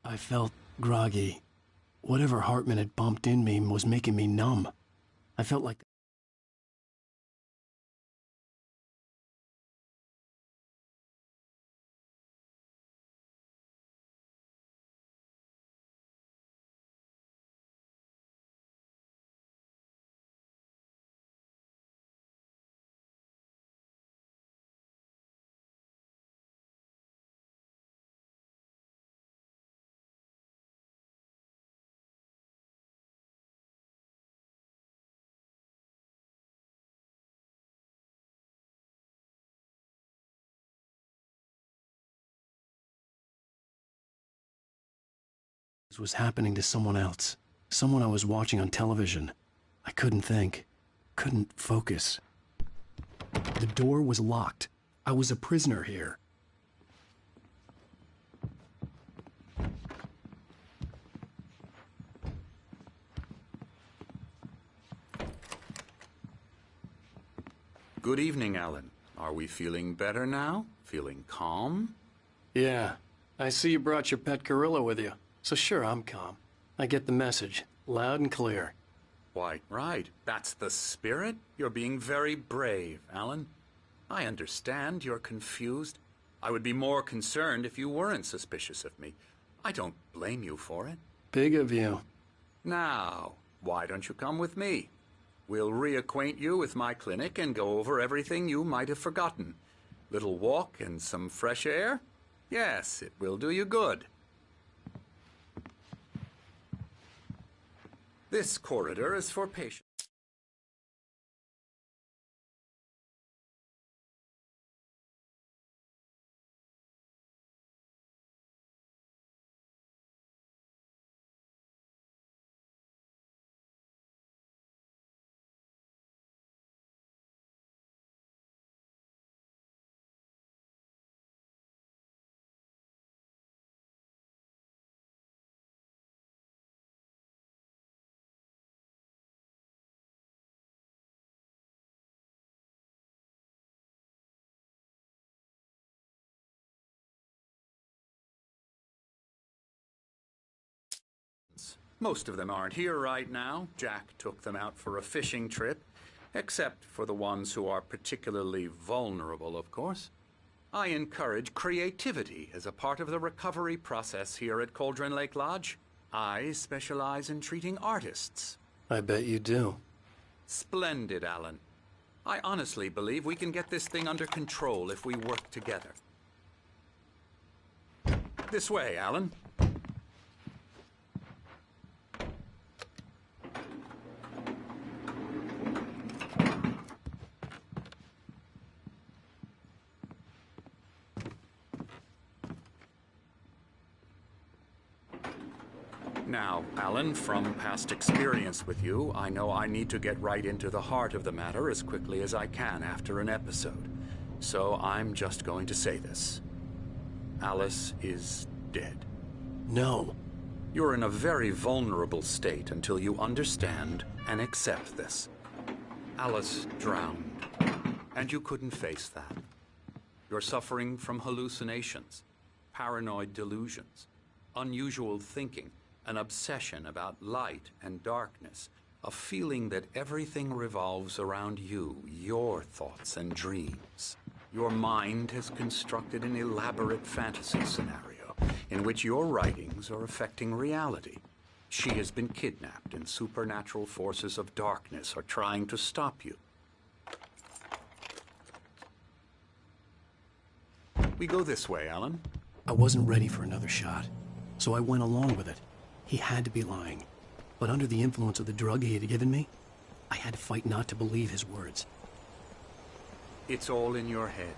I felt groggy. Whatever Hartman had bumped in me was making me numb. I felt like this was happening to someone else. Someone I was watching on television. I couldn't think. Couldn't focus. The door was locked. I was a prisoner here. Good evening, Alan. Are we feeling better now? Feeling calm? Yeah. I see you brought your pet gorilla with you. So sure, I'm calm. I get the message. Loud and clear. Why, right. That's the spirit. You're being very brave, Alan. I understand you're confused. I would be more concerned if you weren't suspicious of me. I don't blame you for it. Big of you. Now, why don't you come with me? We'll reacquaint you with my clinic and go over everything you might have forgotten. Little walk and some fresh air? Yes, it will do you good. This corridor is for patients. Most of them aren't here right now. Jack took them out for a fishing trip, except for the ones who are particularly vulnerable, of course. I encourage creativity as a part of the recovery process here at Cauldron Lake Lodge. I specialize in treating artists. I bet you do. Splendid, Alan. I honestly believe we can get this thing under control if we work together. This way, Alan. Now, Alan, from past experience with you, I know I need to get right into the heart of the matter as quickly as I can after an episode. So I'm just going to say this. Alice is dead. No. You're in a very vulnerable state until you understand and accept this. Alice drowned, and you couldn't face that. You're suffering from hallucinations, paranoid delusions, unusual thinking, an obsession about light and darkness, a feeling that everything revolves around you, your thoughts and dreams. Your mind has constructed an elaborate fantasy scenario in which your writings are affecting reality. She has been kidnapped and supernatural forces of darkness are trying to stop you. We go this way, Alan. I wasn't ready for another shot, so I went along with it. He had to be lying. But under the influence of the drug he had given me, I had to fight not to believe his words. It's all in your head.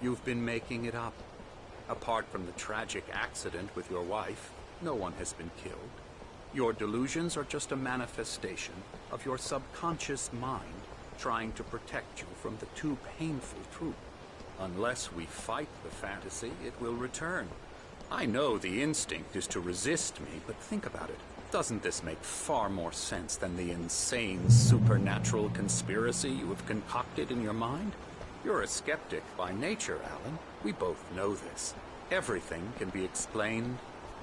You've been making it up. Apart from the tragic accident with your wife, no one has been killed. Your delusions are just a manifestation of your subconscious mind trying to protect you from the too painful truth. Unless we fight the fantasy, it will return. I know the instinct is to resist me, but think about it. Doesn't this make far more sense than the insane supernatural conspiracy you have concocted in your mind? You're a skeptic by nature, Alan. We both know this. Everything can be explained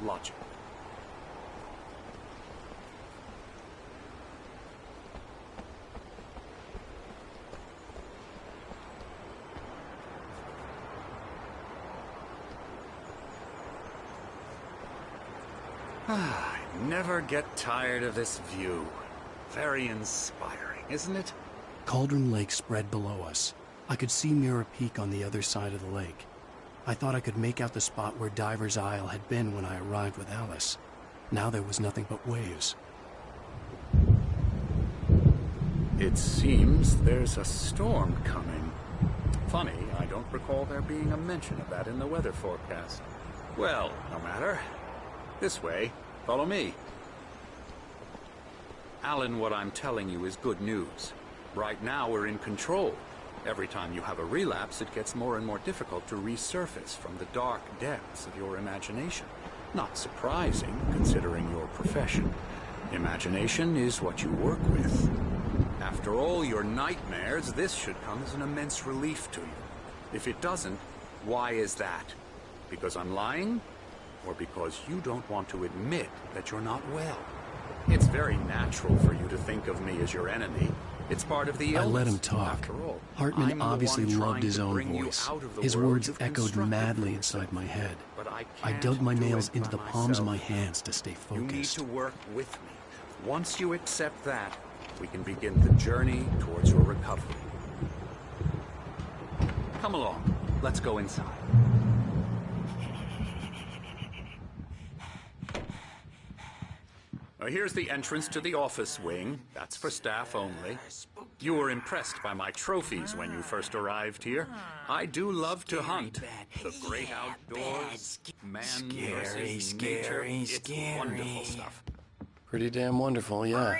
logic. I never get tired of this view. Very inspiring, isn't it? Cauldron Lake spread below us. I could see Mirror Peak on the other side of the lake. I thought I could make out the spot where Diver's Isle had been when I arrived with Alice. Now there was nothing but waves. It seems there's a storm coming. Funny, I don't recall there being a mention of that in the weather forecast. Well, no matter. This way. Follow me. Alan, what I'm telling you is good news. Right now we're in control. Every time you have a relapse, it gets more and more difficult to resurface from the dark depths of your imagination. Not surprising, considering your profession. Imagination is what you work with. After all your nightmares, this should come as an immense relief to you. If it doesn't, why is that? Because I'm lying? Or because you don't want to admit that you're not well? It's very natural for you to think of me as your enemy. It's part of the illness. I let him talk. After all, Hartman obviously loved his own voice. His words echoed madly inside my head. I dug my nails into the palms of my hands to stay focused. You need to work with me. Once you accept that, we can begin the journey towards your recovery. Come along. Let's go inside. Here's the entrance to the office wing. That's for staff only. You were impressed by my trophies when you first arrived here. I do love to hunt. The great outdoors, man versus nature. It's wonderful stuff. Pretty damn wonderful, yeah.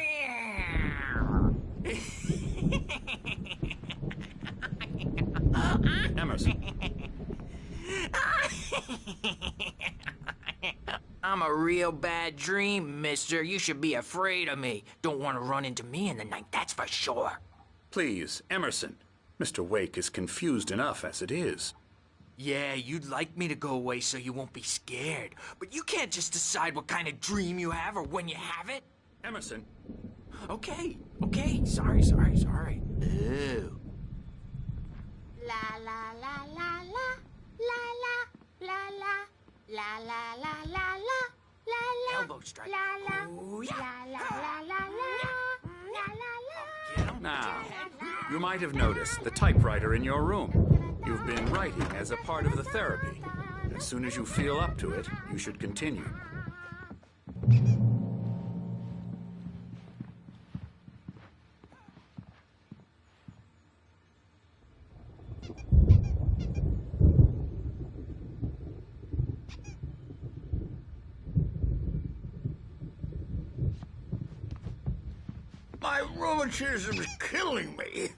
Emerson. I'm a real bad dream, mister. You should be afraid of me. Don't want to run into me in the night, that's for sure. Please, Emerson. Mr. Wake is confused enough as it is. Yeah, you'd like me to go away so you won't be scared. But you can't just decide what kind of dream you have or when you have it. Emerson. Okay. Sorry. Ew. La la la la la la la la la la la la la Elbow strike. la la Ooh, yeah. la la la la la la. Now, you might have noticed the typewriter in your room. You've been writing as a part of the therapy. As soon as you feel up to it, you should continue. My rheumatism's killing me.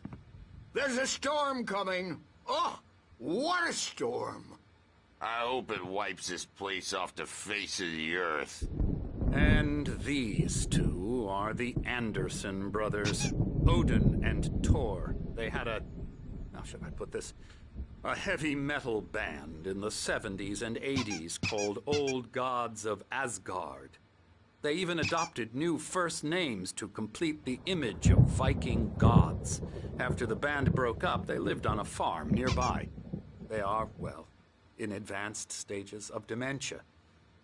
There's a storm coming. Oh, what a storm. I hope it wipes this place off the face of the earth. And these two are the Anderson brothers, Odin and Thor. They had how should I put this? A heavy metal band in the 70s and 80s called Old Gods of Asgard. They even adopted new first names to complete the image of Viking gods. After the band broke up, they lived on a farm nearby. They are, well, in advanced stages of dementia.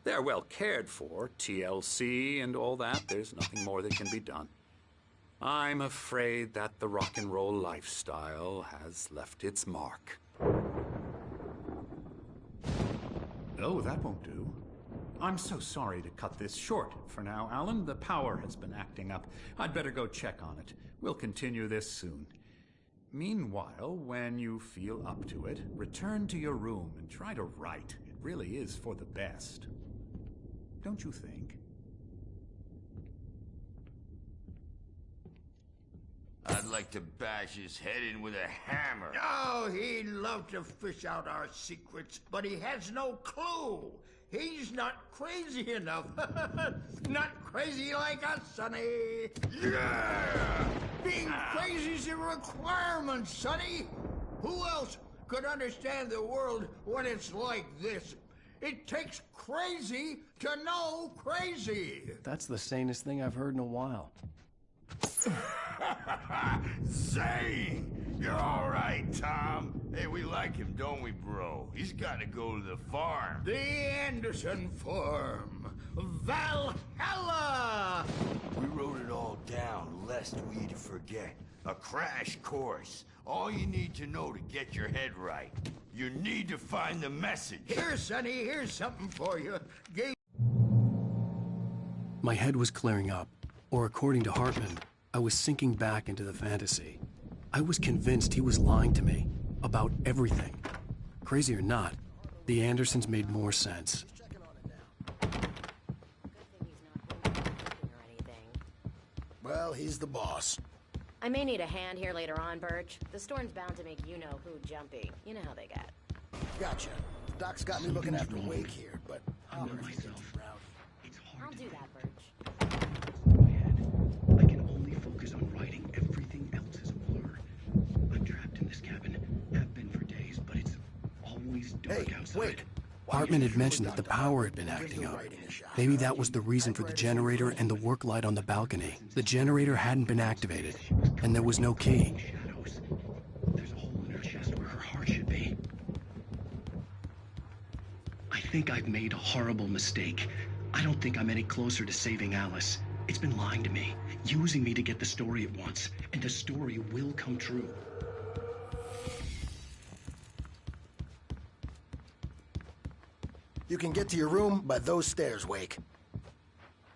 They're well cared for, TLC and all that. There's nothing more that can be done. I'm afraid that the rock and roll lifestyle has left its mark. Oh, that won't do. I'm so sorry to cut this short for now, Alan. The power has been acting up. I'd better go check on it. We'll continue this soon. Meanwhile, when you feel up to it, return to your room and try to write. It really is for the best. Don't you think? I'd like to bash his head in with a hammer. Oh, he'd love to fish out our secrets, but he has no clue. He's not crazy enough. Not crazy like us, Sonny. Yeah! Being crazy's a requirement, Sonny. Who else could understand the world when it's like this? It takes crazy to know crazy. That's the sanest thing I've heard in a while. Zane! You're all right, Tom. Hey, we like him, don't we, bro? He's got to go to the farm. The Anderson Farm. Valhalla! We wrote it all down, lest we'd forget. A crash course. All you need to know to get your head right. You need to find the message. Here, Sonny, here's something for you. My head was clearing up, or according to Hartman, I was sinking back into the fantasy. I was convinced he was lying to me about everything. Crazy or not, the Andersons made more sense. Well, he's the boss. I may need a hand here later on, Birch. The storm's bound to make you-know-who jumpy. You know how they get. Gotcha. Doc's got me looking after Wake here, but I know myself. I'll do that, Birch. My head. I can only focus on writing. Everything else is a blur. I'm trapped in this cabin. Have been for days, but it's always dark outside. Wake! Hartman had mentioned that the power had been acting up. Maybe that was the reason for the generator and the work light on the balcony. The generator hadn't been activated, and there was no key. There's a hole in her chest where her heart should be. I think I've made a horrible mistake. I don't think I'm any closer to saving Alice. It's been lying to me, using me to get the story it wants, and the story will come true. You can get to your room by those stairs, Wake.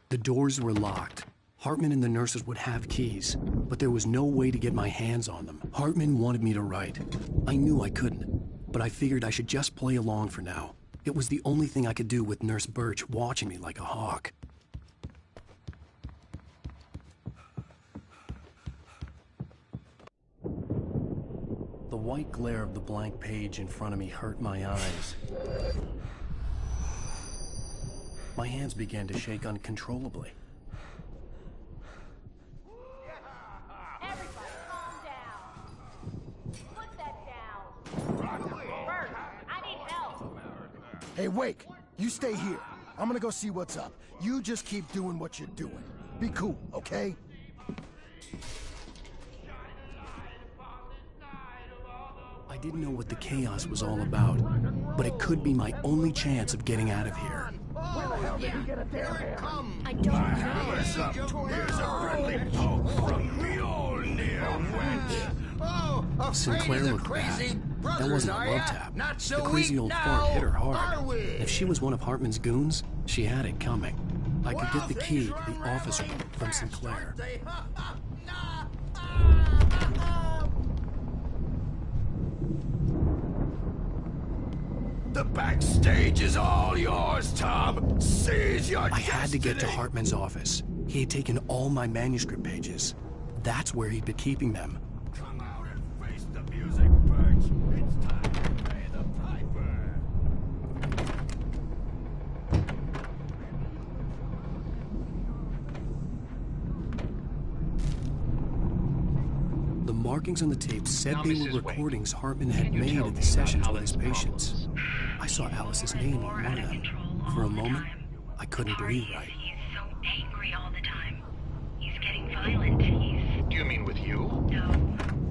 The doors were locked. Hartman and the nurses would have keys, but there was no way to get my hands on them. Hartman wanted me to write. I knew I couldn't, but I figured I should just play along for now. It was the only thing I could do with Nurse Birch watching me like a hawk. The white glare of the blank page in front of me hurt my eyes. My hands began to shake uncontrollably. Everybody, calm down. Put that down. Bert, I need help. Hey, Wake, you stay here. I'm gonna go see what's up. You just keep doing what you're doing. Be cool, okay? I didn't know what the chaos was all about, but it could be my only chance of getting out of here. Where the hell did he get a damn hand? I don't know. Here's a friendly poke from Mjolnir, wench. Oh, Sinclair afraid of looked the crazy bad. brothers, That wasn't a are love ya? tap. Not so The crazy weak old now, fart hit her are hard. we? If she was one of Hartman's goons, she had it coming. I could get the key to Well, things the run office room rattling from fast, Sinclair. aren't they? The backstage is all yours, Tom. Seize your I had to get to destiny. Hartman's office. He had taken all my manuscript pages. That's where he'd been keeping them. Come out and face the music, Birch. It's time to pay the piper. The markings on the tape said Now, they Mrs. were Wake, recordings Hartman had can you made tell at me the sessions about with his Alan's patients. I saw Alice's name on one of them. For a moment, I couldn't breathe right. He's so angry all the time. He's getting violent. He's... Do you mean with you? No,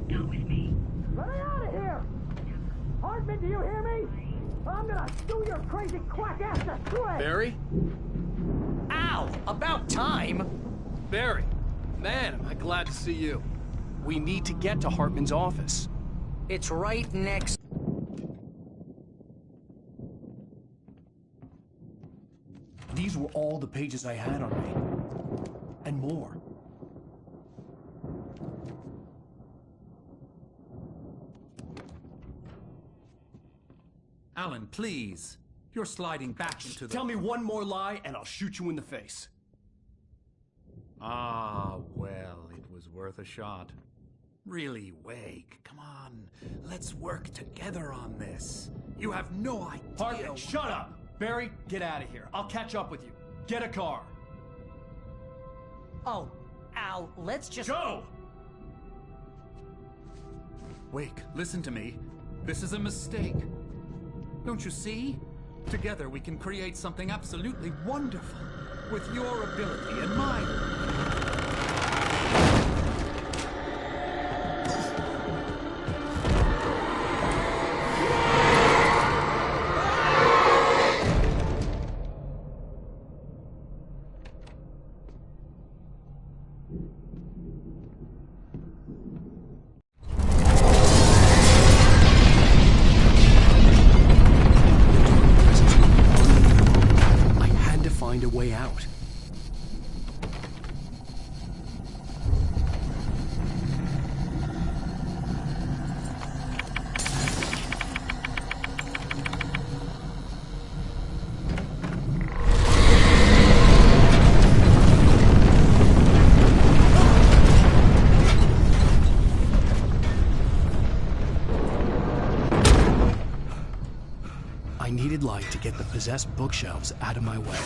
not with me. Let me out of here! Hartman, do you hear me? I'm gonna sue your crazy quack ass to shreds! Barry? Ow! About time! Barry! Man, am I glad to see you. We need to get to Hartman's office. It's right next. These were all the pages I had on me. And more. Alan, please. You're sliding back into the... Tell me one more lie and I'll shoot you in the face. Ah, well, it was worth a shot. Really, Wake, come on. Let's work together on this. You have no idea... Hartman, shut up! Barry, get out of here. I'll catch up with you. Get a car. Oh, Al, let's just... Go! Wake, listen to me. This is a mistake. Don't you see? Together we can create something absolutely wonderful. With your ability and mine. I had to find a way out. I needed light to get the possessed bookshelves out of my way.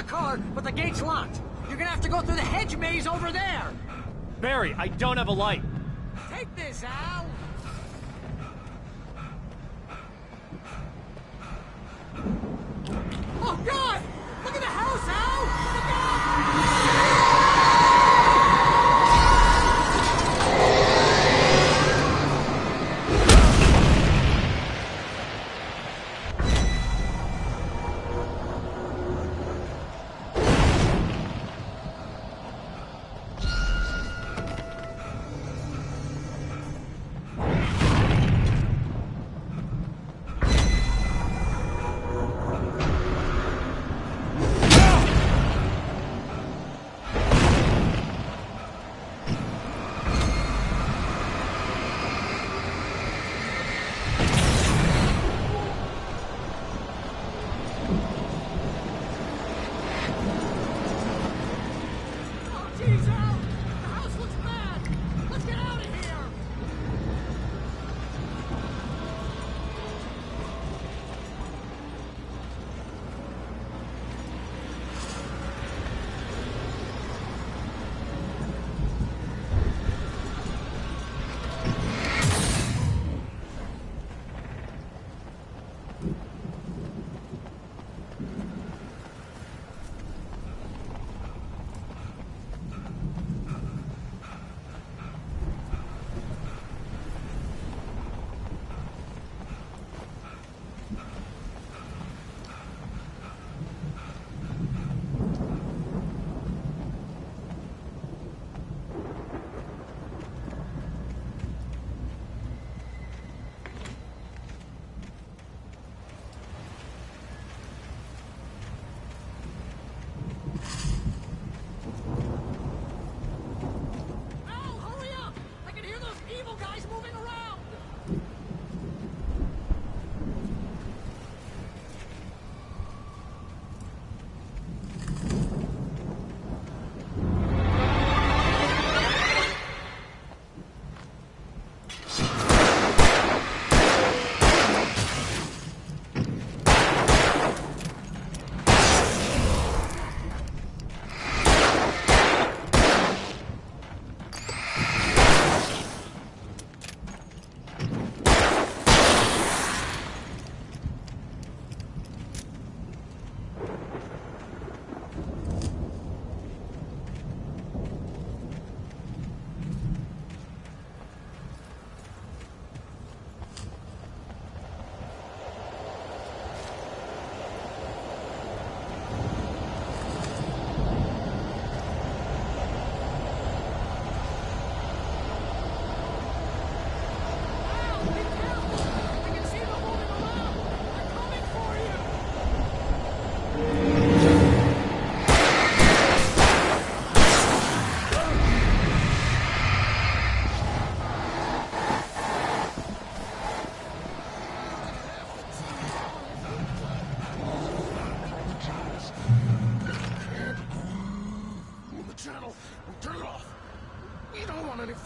the car, but the gate's locked. You're gonna have to go through the hedge maze over there. Barry, I don't have a light. Take this, Al. Oh, God! Look at the house, Al! Look out!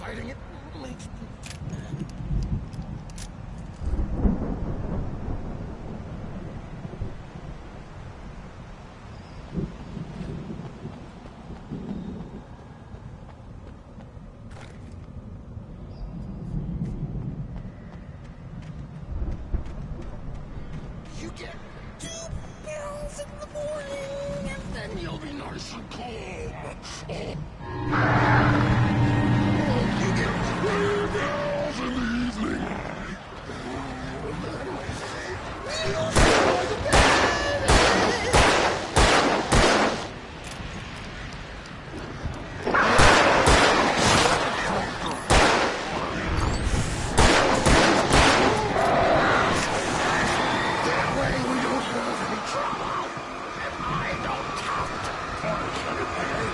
fighting it makes me mad. You get 2 pills in the morning, and then you'll be nice and calm. You get 3 pills in the evening. You'll feel like a baby. That way we don't have any trouble, and I don't have to punch anybody.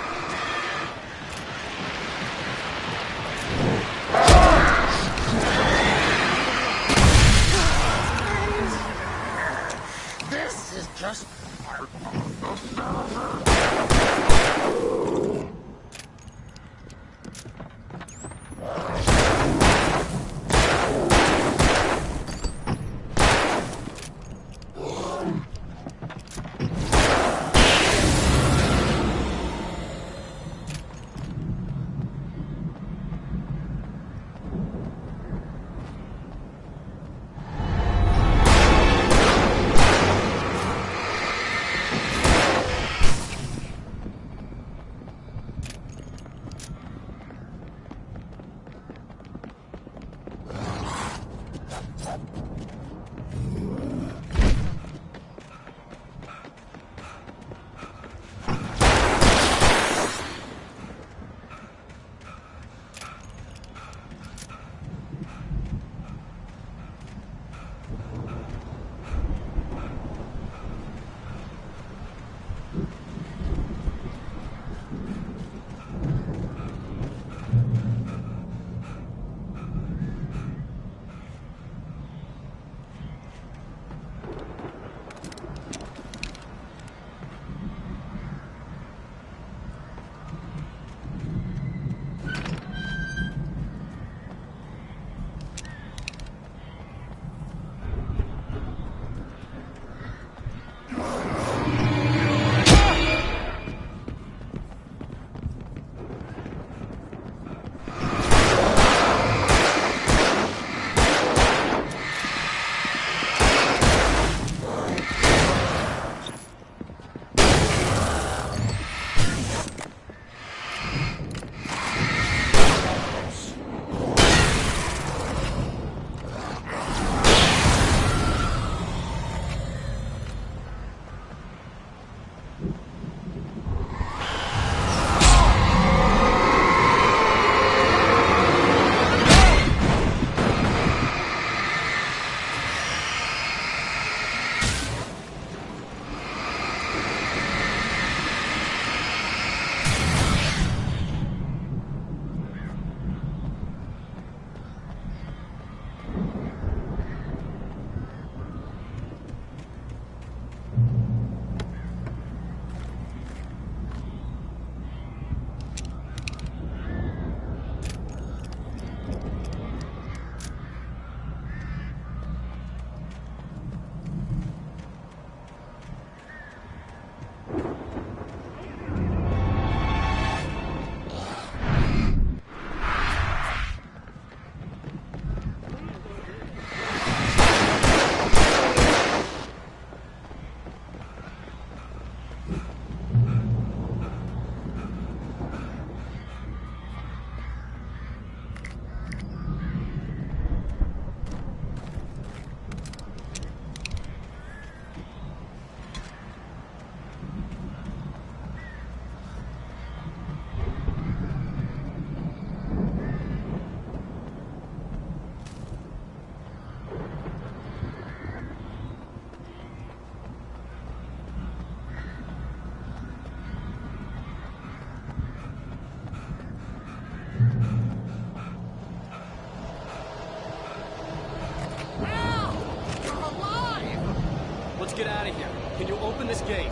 this gate.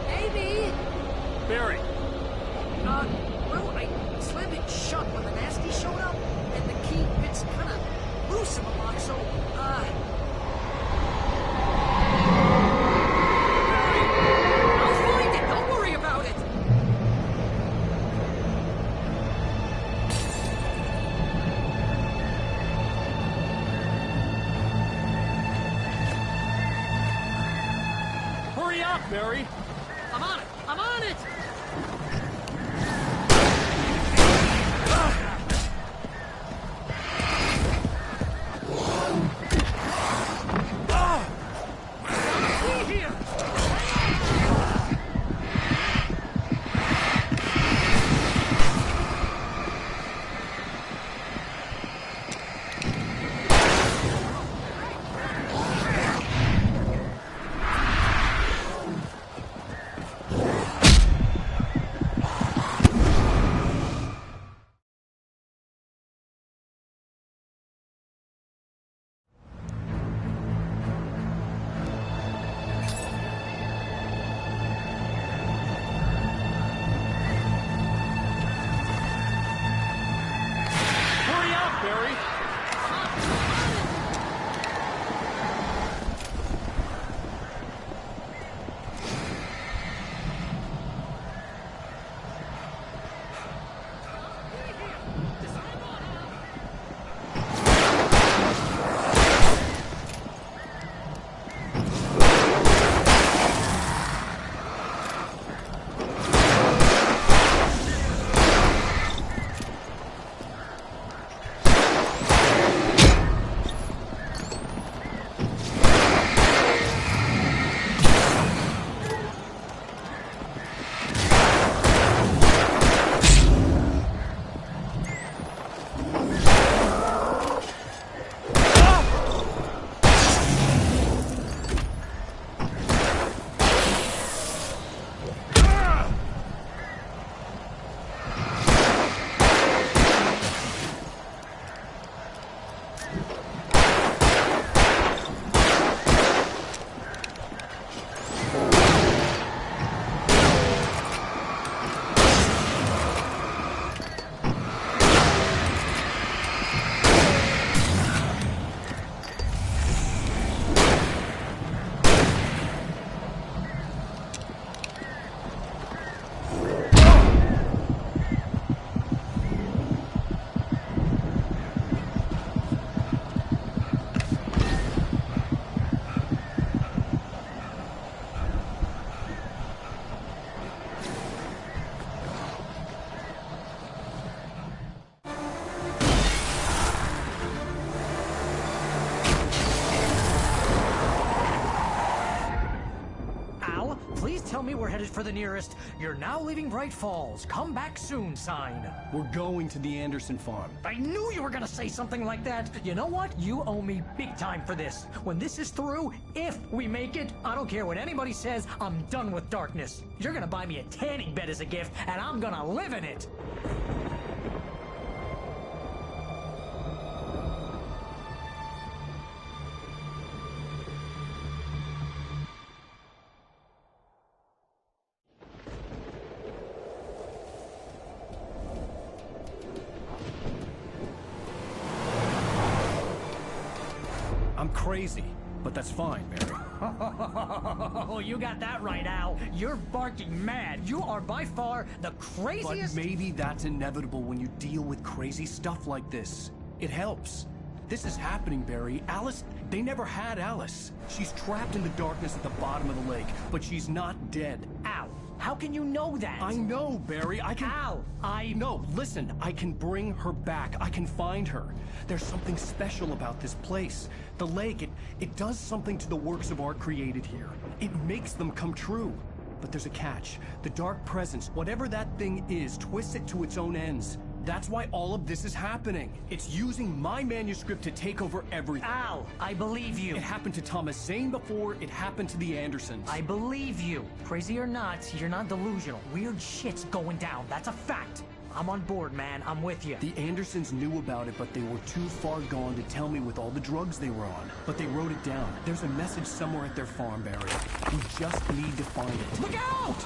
Maybe. Barry. Well, I slammed it shut when the nasty showed up, and the key fits kind of loose in the lock, so, I'll find it. Don't worry about it. Hurry up, Barry. I'm on it. I'm on it. Tell me we're headed for the nearest "You're now leaving Bright Falls. Come back soon" sign. We're going to the Anderson farm. I knew you were gonna say something like that. You know what? You owe me big time for this. When this is through, if we make it, I don't care what anybody says, I'm done with darkness. You're gonna buy me a tanning bed as a gift, and I'm gonna live in it. I'm crazy, but that's fine, Barry. Oh, you got that right, Al. You're barking mad. You are by far the craziest... But maybe that's inevitable when you deal with crazy stuff like this. It helps. This is happening, Barry. Alice, they never had Alice. She's trapped in the darkness at the bottom of the lake, but she's not dead. Al, how can you know that? I know, Barry. I can... Al, No, listen. I can bring her back. I can find her. There's something special about this place. The lake, it does something to the works of art created here. It makes them come true. But there's a catch. The dark presence, whatever that thing is, twists it to its own ends. That's why all of this is happening. It's using my manuscript to take over everything. Al, I believe you. It happened to Thomas Zane before, it happened to the Andersons. I believe you. Crazy or not, you're not delusional. Weird shit's going down. That's a fact. I'm on board, man. I'm with you. The Andersons knew about it, but they were too far gone to tell me with all the drugs they were on. But they wrote it down. There's a message somewhere at their farm, Barry. We just need to find it. Look out!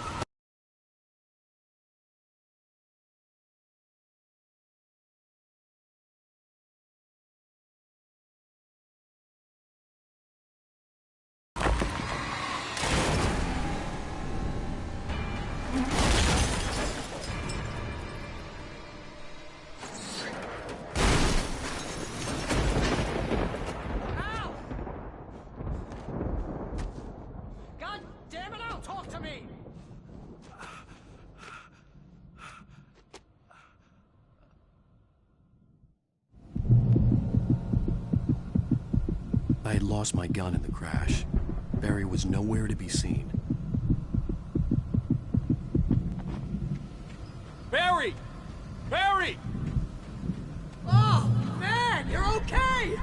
I had lost my gun in the crash. Barry was nowhere to be seen. Barry! Barry! Oh, man, you're okay!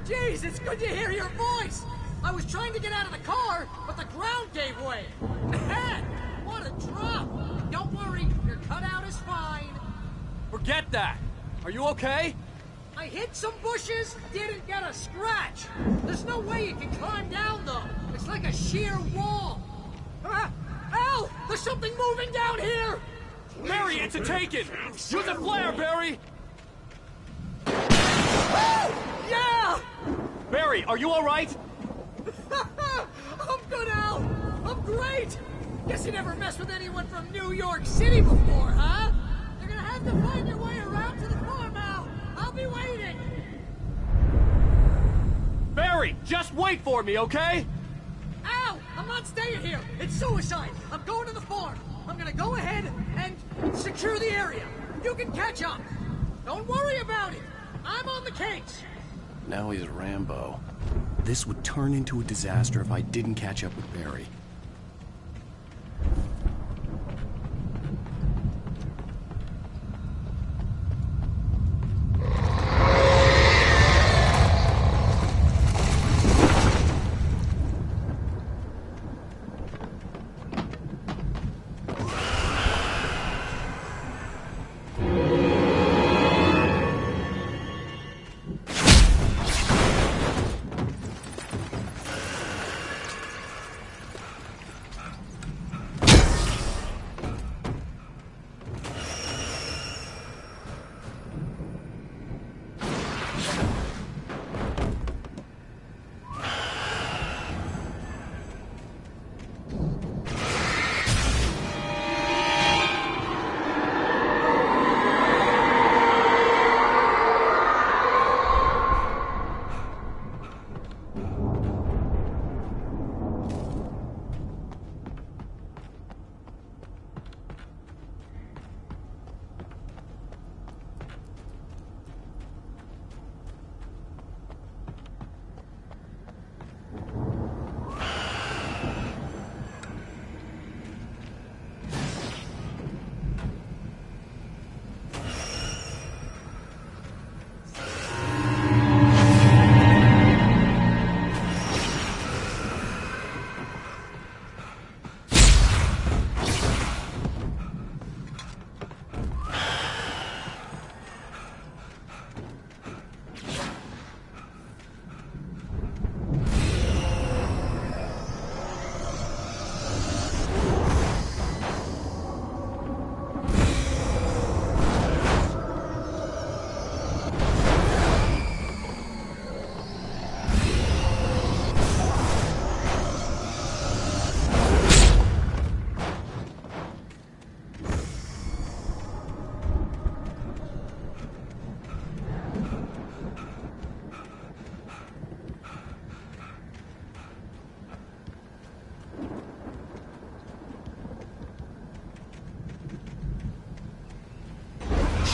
Jeez, it's good to hear your voice! I was trying to get out of the car, but the ground gave way. Man, what a drop! Don't worry, your cutout is fine. Forget that! Are you okay? I hit some bushes, didn't get a scratch. There's no way you can climb down, though. It's like a sheer wall. Al! There's something moving down here! Barry, it's a taken! Use a flare, Barry! Oh! Yeah! Barry, are you alright? I'm good, Al! I'm great! Guess you never messed with anyone from New York City before, huh? You're gonna have to find your way around to the farm, Al! I'll be waiting! Barry, just wait for me, okay? Al! I'm not staying here! It's suicide! I'm going to the farm! I'm gonna go ahead and secure the area! You can catch up! Don't worry about it! I'm on the case! Now he's Rambo. This would turn into a disaster if I didn't catch up with Barry.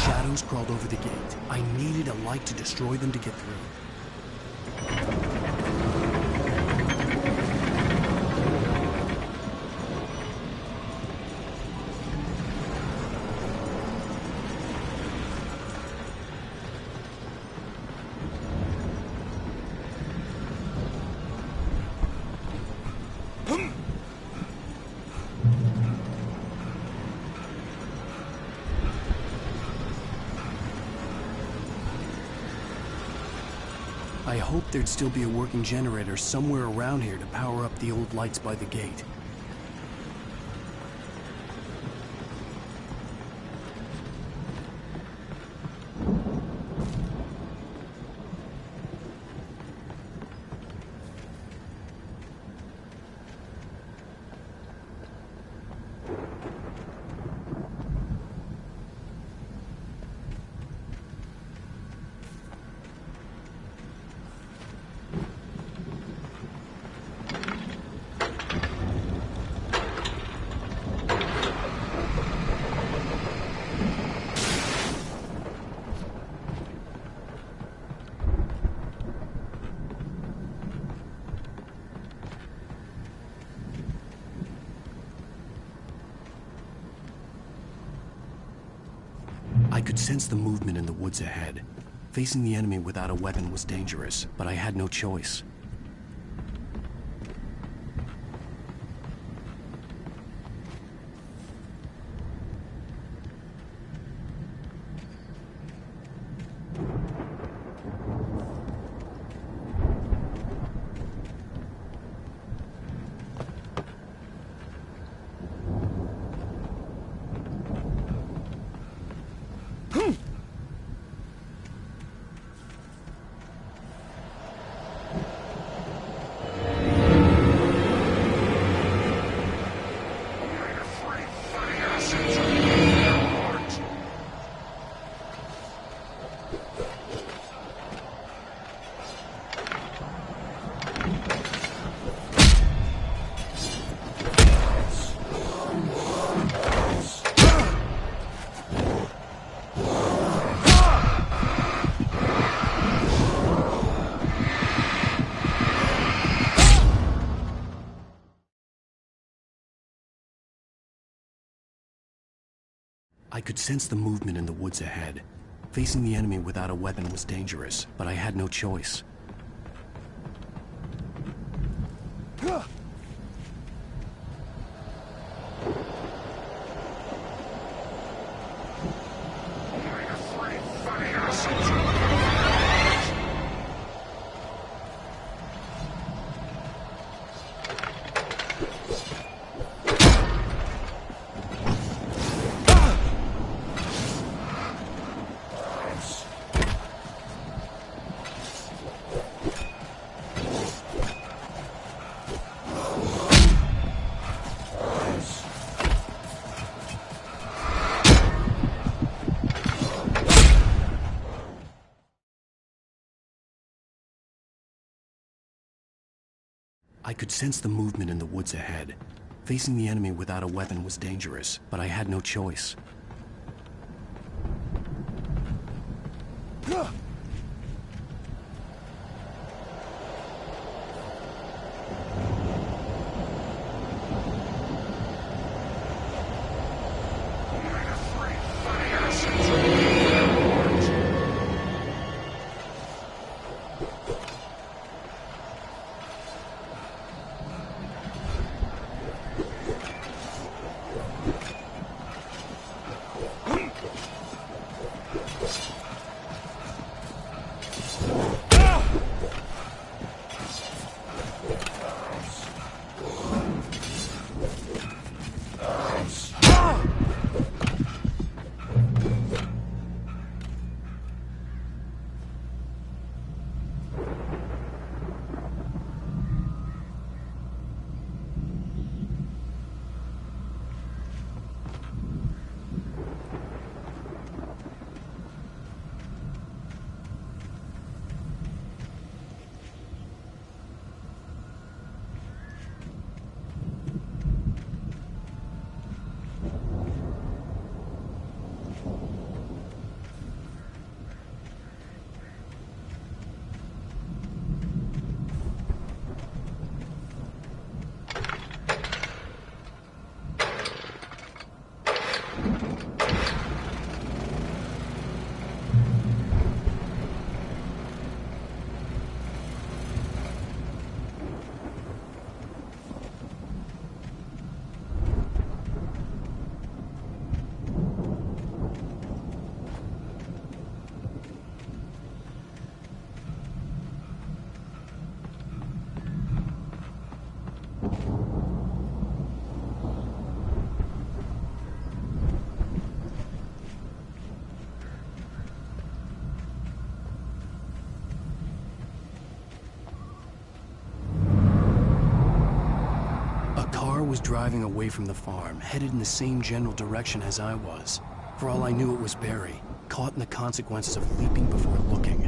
Shadows crawled over the gate. I needed a light to destroy them to get through. I hoped there'd still be a working generator somewhere around here to power up the old lights by the gate. I could sense the movement in the woods ahead. Facing the enemy without a weapon was dangerous, but I had no choice. I could sense the movement in the woods ahead. Facing the enemy without a weapon was dangerous, but I had no choice. I could sense the movement in the woods ahead. Facing the enemy without a weapon was dangerous, but I had no choice. driving away from the farm, headed in the same general direction as I was. For all I knew, it was Barry, caught in the consequences of leaping before looking.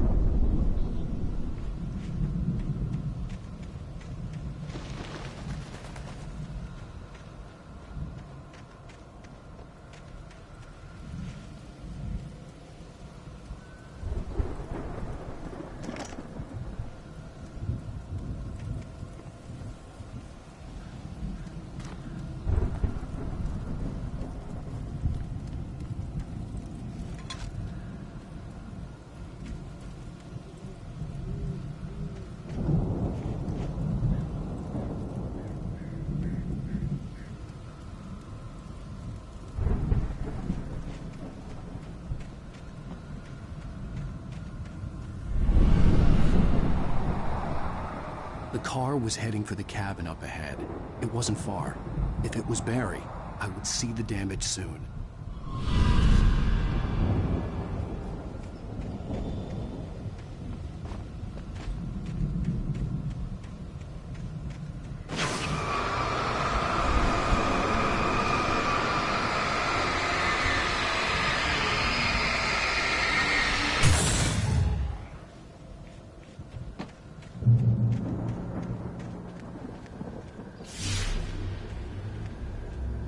The car was heading for the cabin up ahead. It wasn't far. If it was Barry, I would see the damage soon.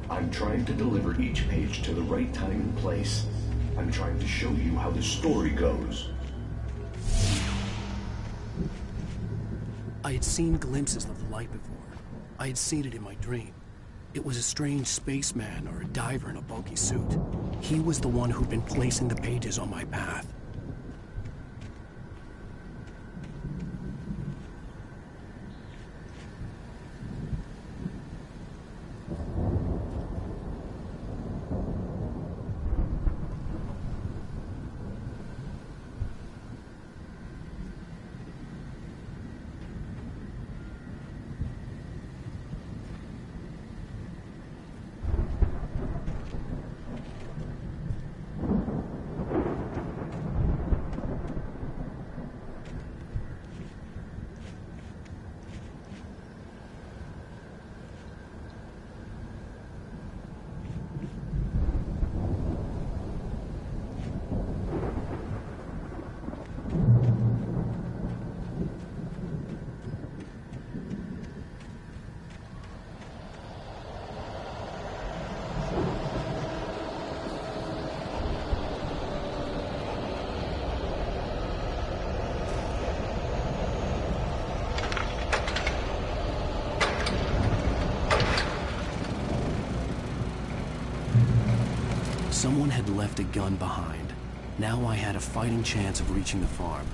I'm trying to deliver each page to the right time and place. I'm trying to show you how the story goes. I had seen glimpses of the light before. I had seen it in my dream. It was a strange spaceman or a diver in a bulky suit. He was the one who'd been placing the pages on my path. Someone had left a gun behind. Now I had a fighting chance of reaching the farm.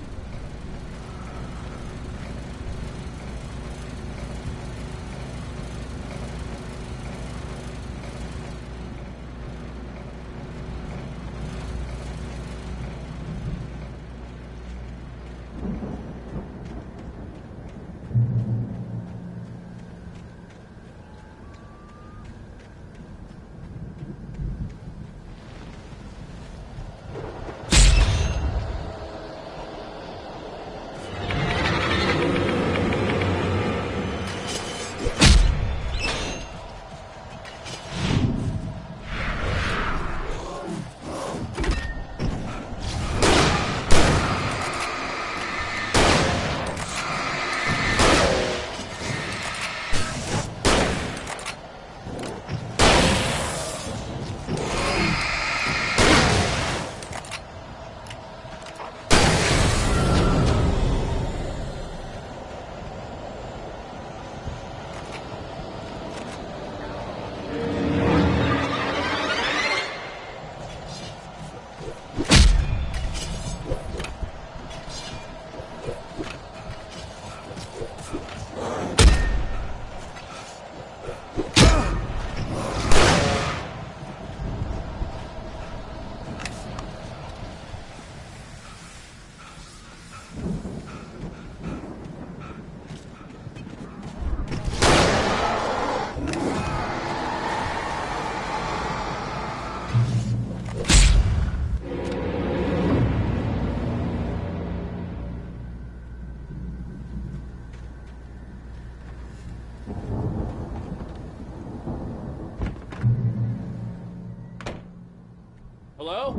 Hello?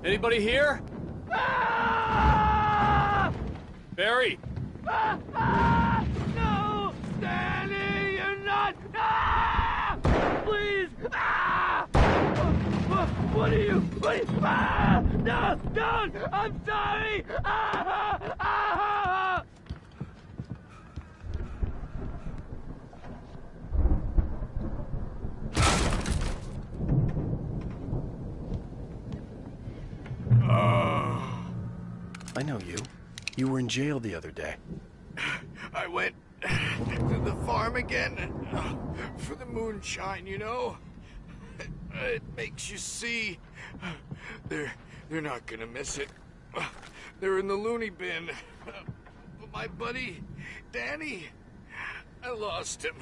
Anybody here? Barry! No! Danny, you're not! Please! What are you? No! Don't! I'm sorry! I know you. You were in jail the other day. I went to the farm again for the moonshine, you know? It makes you see. They're not gonna miss it. They're in the loony bin. But my buddy, Danny, I lost him.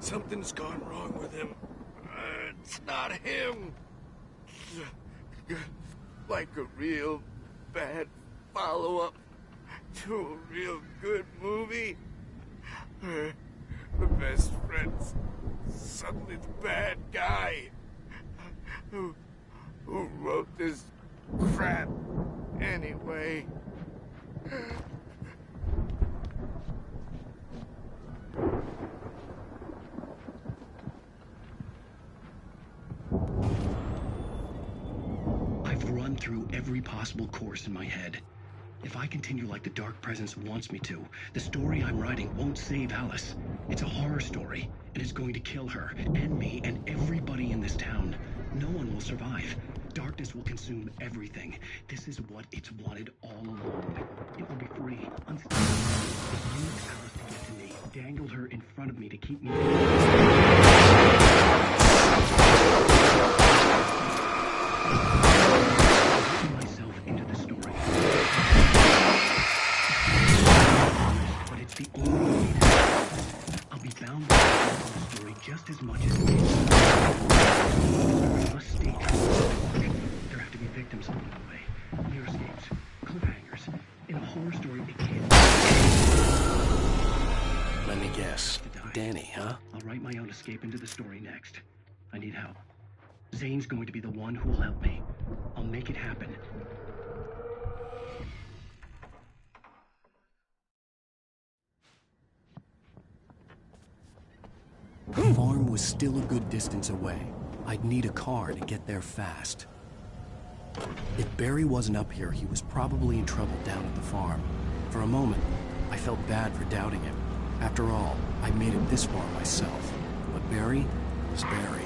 Something's gone wrong with him. It's not him. Like a real bad follow-up to a real good movie. The best friend's suddenly the bad guy. Who wrote this crap anyway? I've run through every possible course in my head. If I continue like the Dark Presence wants me to, the story I'm writing won't save Alice. It's a horror story, and it's going to kill her, and me, and everybody in this town. No one will survive. Darkness will consume everything. This is what it's wanted all along. It will be free, unstoppable. If I need Alice to get to me, dangle her in front of me to keep me... myself into the story. But it's the only way to... I'll be bound by the story just as much as it is. Must stay true. There have to be victims along the way. Near escapes. Cliffhangers. In a horror story, it can't... Let me guess. Danny, huh? I'll write my own escape into the story next. I need help. Zane's going to be the one who will help me. I'll make it happen. The farm was still a good distance away. I'd need a car to get there fast. If Barry wasn't up here, he was probably in trouble down at the farm. For a moment, I felt bad for doubting him. After all, I made it this far myself. But Barry was Barry.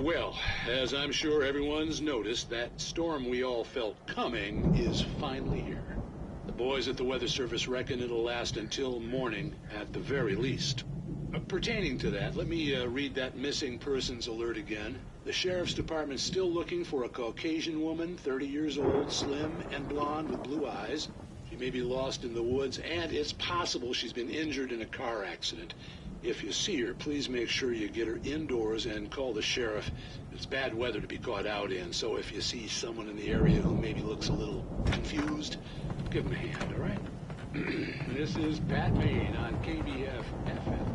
Well, as I'm sure everyone's noticed, that storm we all felt coming is finally here. The boys at the Weather Service reckon it'll last until morning at the very least. Pertaining to that, let me read that missing persons alert again. The Sheriff's Department's still looking for a Caucasian woman, 30 years old, slim and blonde with blue eyes. She may be lost in the woods, and it's possible she's been injured in a car accident. If you see her, please make sure you get her indoors and call the sheriff. It's bad weather to be caught out in, so if you see someone in the area who maybe looks a little confused, give them a hand, all right? This is Pat Maine on KBF-FM.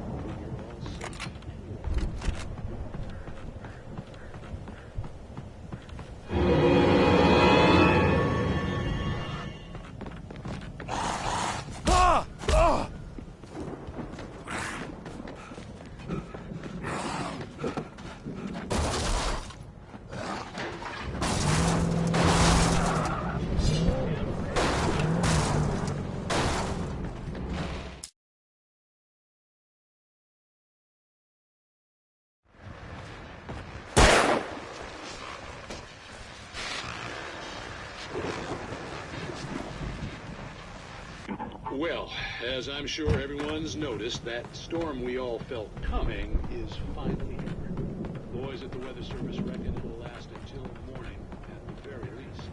Well, as I'm sure everyone's noticed, that storm we all felt coming is finally here. Boys at the Weather Service reckon it'll last until morning at the very least.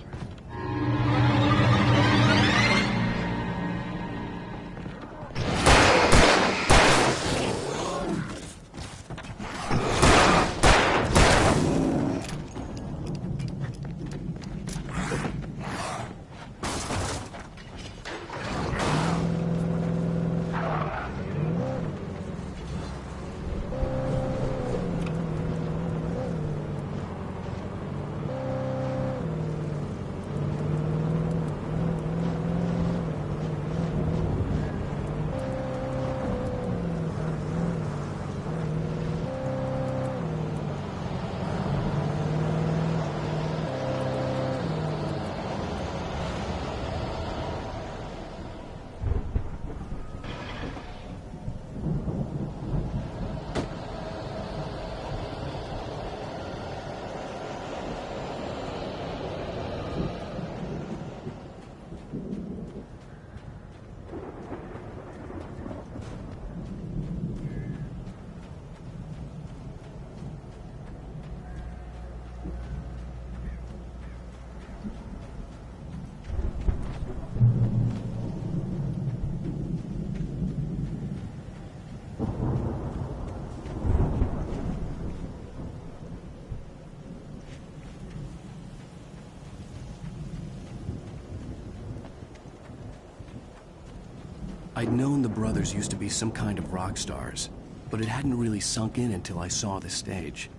I'd known the brothers used to be some kind of rock stars, but it hadn't really sunk in until I saw the stage.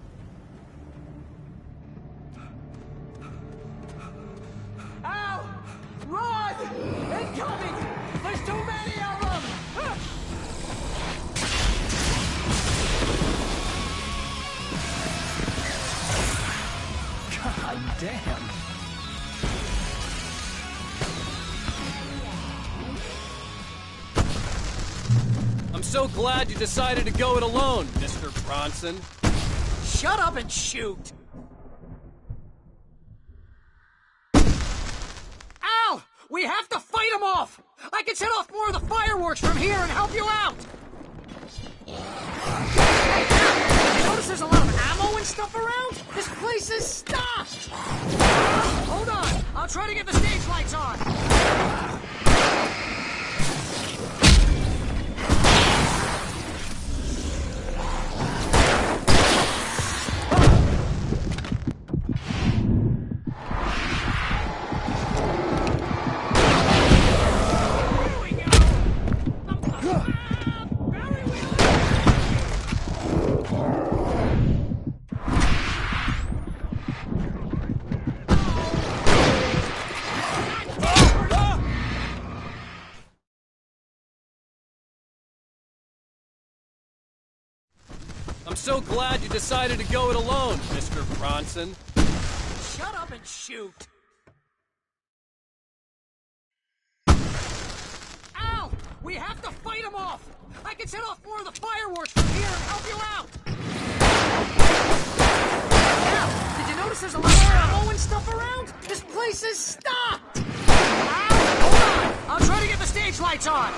Ow! Run! Incoming! There's too many of them! God damn! I'm so glad you decided to go it alone, Mr. Bronson. Shut up and shoot! Al! We have to fight them off! I can set off more of the fireworks from here and help you out! Hey, Al! You notice there's a lot of ammo and stuff around? This place is stocked! Hold on! I'll try to get the stage lights on! I'm so glad you decided to go it alone, Mr. Bronson. Shut up and shoot! Al! We have to fight them off! I can set off more of the fireworks from here and help you out! stage lights on!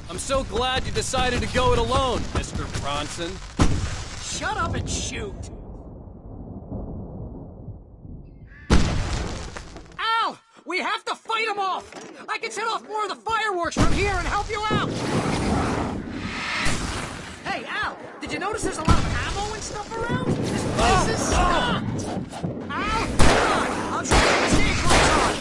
I'm so glad you decided to go it alone, Mr. Bronson. Shut up and shoot! Al! We have to fight him off! I can set off more of the fireworks from here and help you out! Hey, Al! Did you notice there's a lot of ammo and stuff around? This place is stocked! Al! Come on! I'll try to get the stage lights on!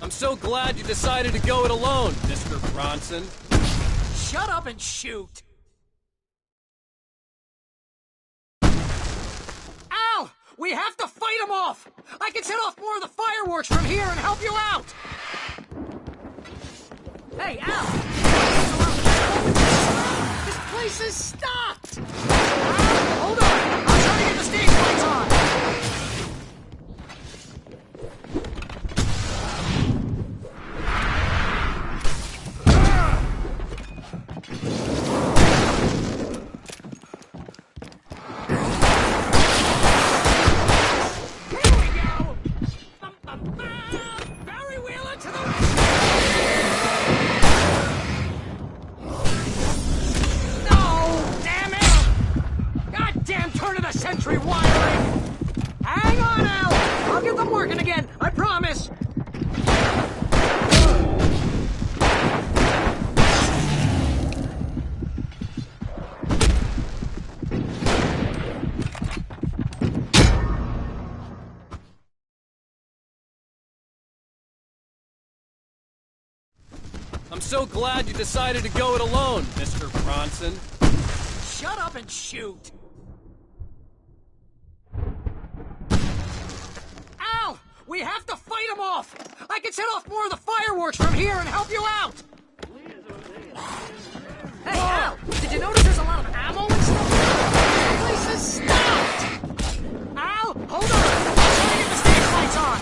I'm so glad you decided to go it alone, Mr. Bronson. Shut up and shoot! Al! We have to fight him off! I can set off more of the fireworks from here and help you out! Hey, Al! This place is stocked! Al, hold on! I'll try to get the stage lights on! Century wiring! Hang on, Al! I'll get them working again, I promise! I'm so glad you decided to go it alone, Mr. Bronson. Shut up and shoot! Al! We have to fight him off! I can set off more of the fireworks from here and help you out! Hey, Al! Did you notice there's a lot of ammo and stuff? The place is stocked! Al! Hold on! I'm trying to get the stage lights on!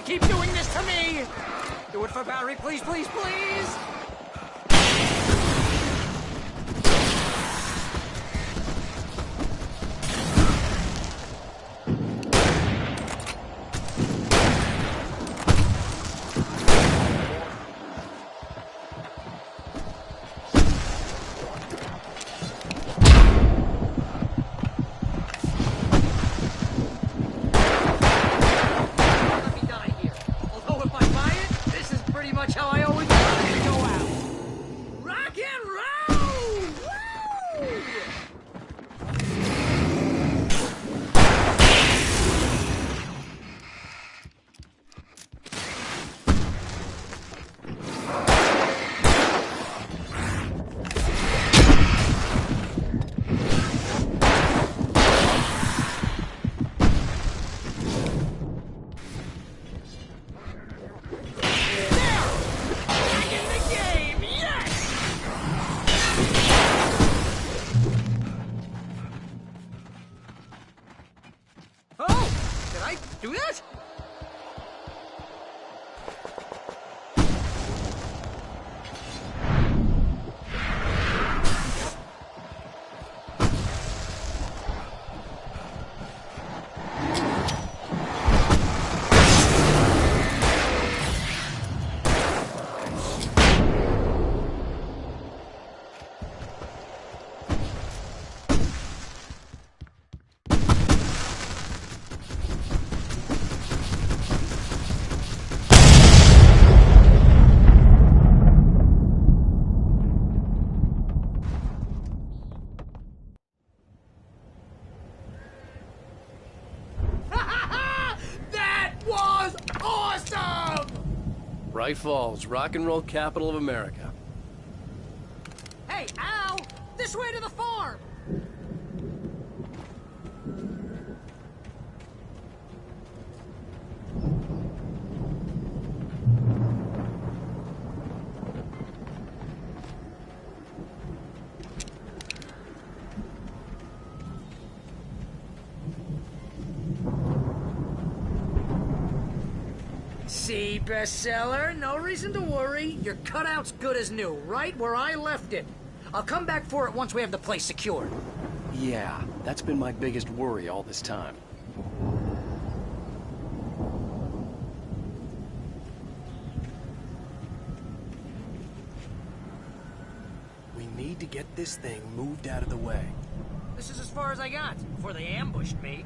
Keep doing this to me! Do it for Barry, please, please, please! Do that? That was awesome! Bright Falls, rock and roll capital of America. Hey, Al! This way to the farm! See, bestseller? No reason to worry. Your cutout's good as new, right where I left it. I'll come back for it once we have the place secured. Yeah, that's been my biggest worry all this time. We need to get this thing moved out of the way. This is as far as I got before they ambushed me.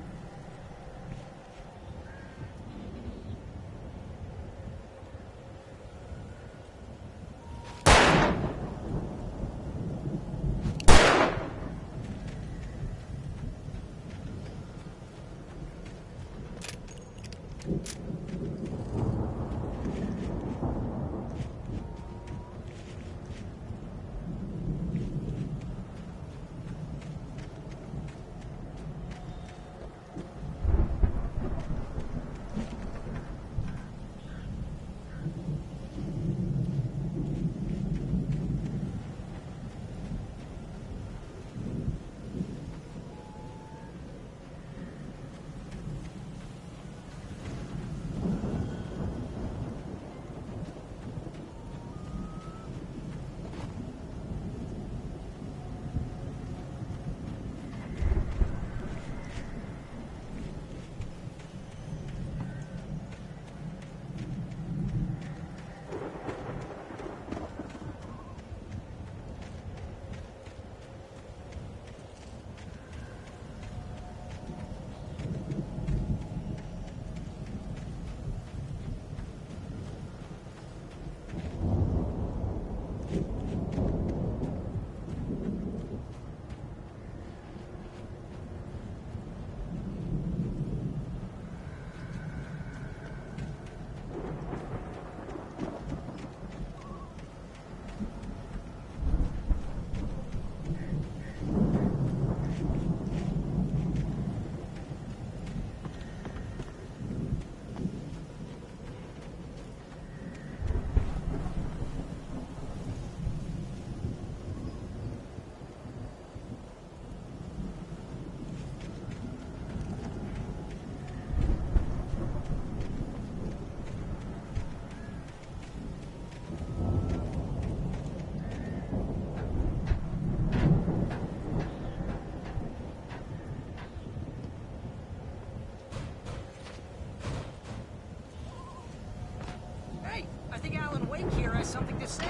Something to say.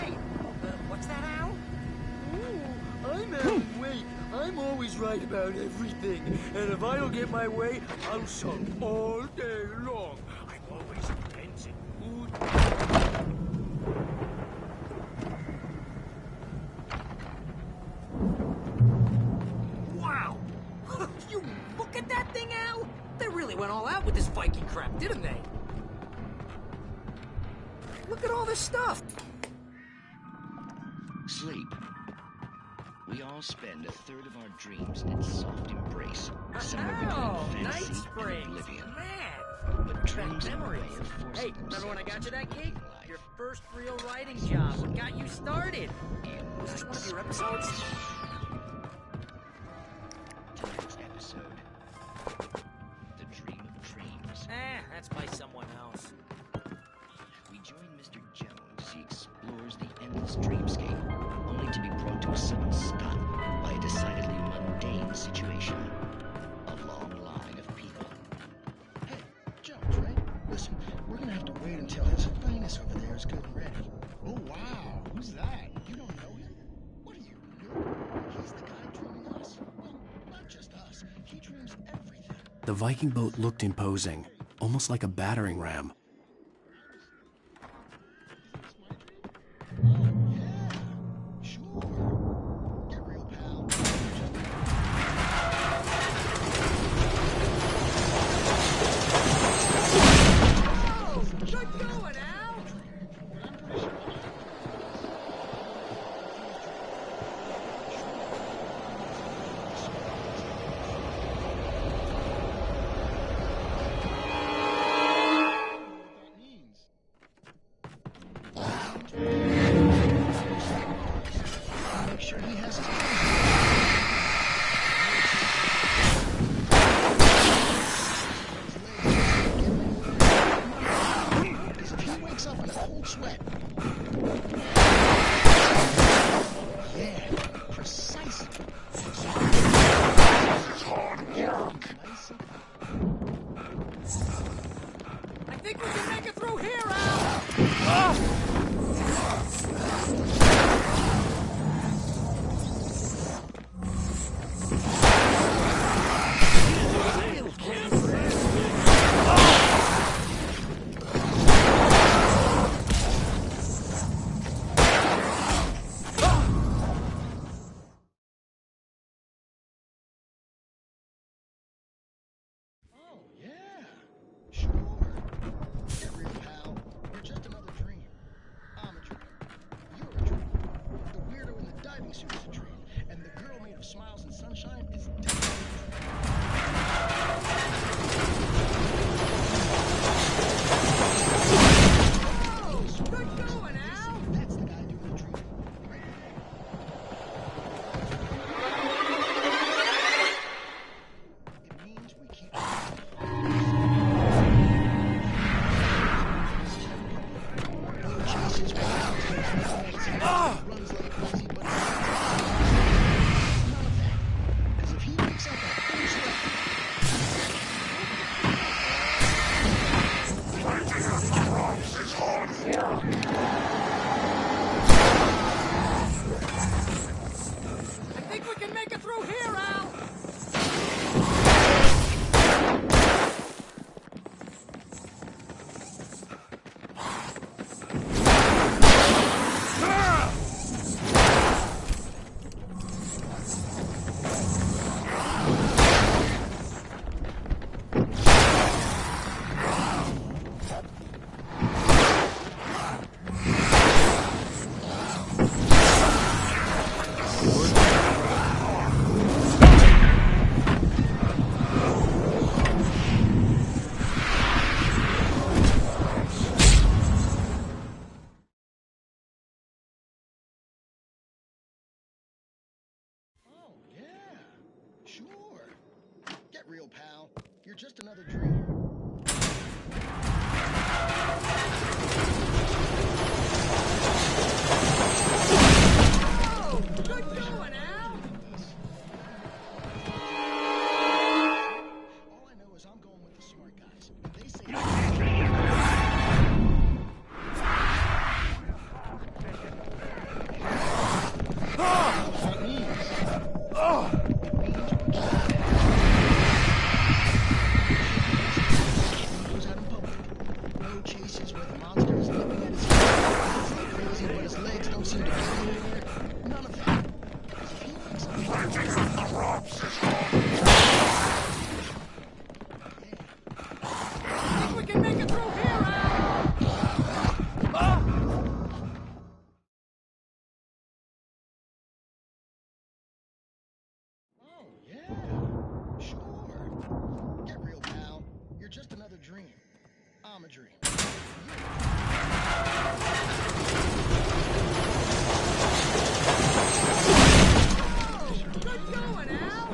What's that, Al? Ooh, I'm Alan Wake. I'm always right about everything. And if I don't get my way, I'll sulk all day long. I'm always intense and mood. Wow! You look at that thing, Al? They really went all out with this Viking crap, didn't they? Look at all this stuff. Sleep. We all spend a third of our dreams in its soft embrace, somewhere between fantasy and oblivion. Man, but dreams memories. Hey, remember when I got you that gig? Your first real writing job. What got you started? Was this one of your episodes? Tonight's episode: The Dream of Dreams. the situation. A long line of people. Hey, Jones, right? Listen, we're gonna have to wait until His Highness over there is good and ready. Oh, wow. Who's that? You don't know him? What are you, new? He's the guy dreaming us. Well, not just us. He dreams everything. The Viking boat looked imposing, almost like a battering ram. Make sure he has his because if he wakes up in a cold sweat. Yeah, precisely. It's hard work. I think we can make it through here, Al! Smiles and sunshine is good going, Al! That's the guy doing the dreaming. It means we keep chases runs like crazy, but if he wakes up in a cold sweat. Fighting at the crops is hard work. I think we can make it through here, Al! Sure. Get real, pal. You're just another dream. Oh, good going, Al! All I know is I'm going with the smart guys. They say no chases where the monster is nipping at his heels. Crazy, but his legs don't seem to get anywhere. None of that. Because if he wakes up fighting at the crops is I think we can make it through here, Al! Oh, yeah. Sure. Get real, pal. You're just another dream. I'm a dream. Oh, good going, Al!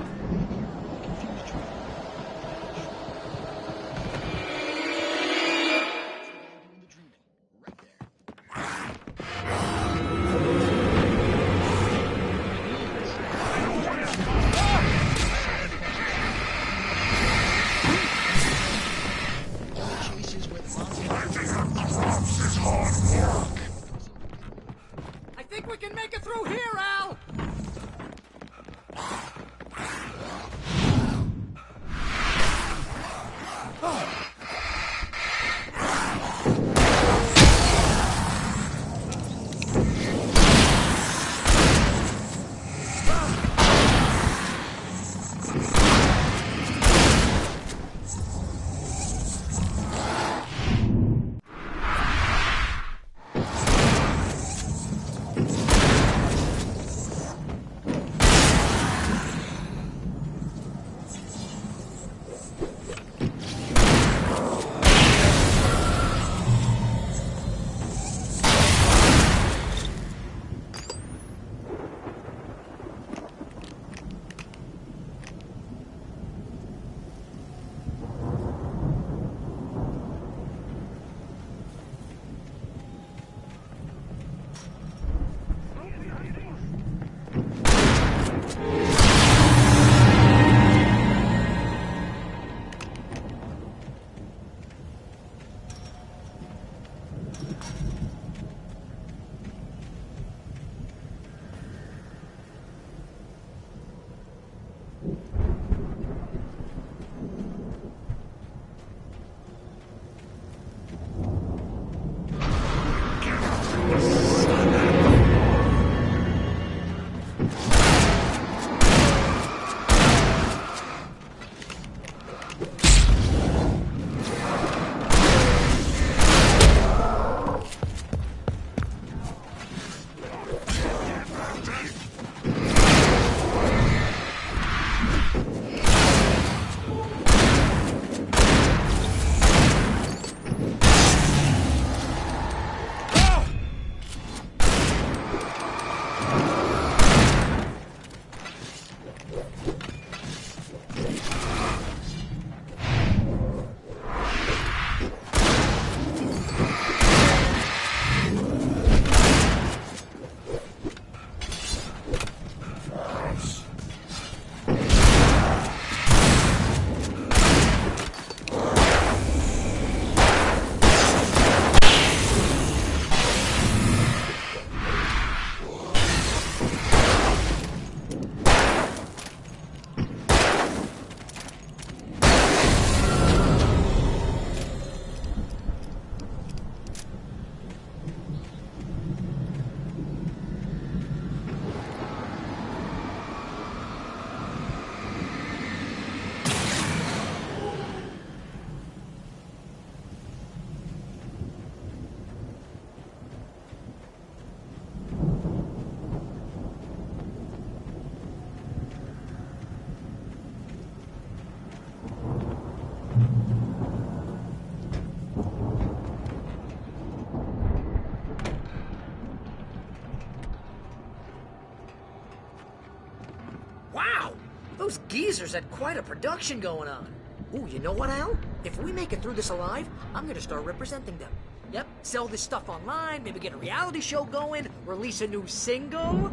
Those geezers had quite a production going on. Ooh, you know what, Al? If we make it through this alive, I'm gonna start representing them. Yep, sell this stuff online, maybe get a reality show going, release a new single.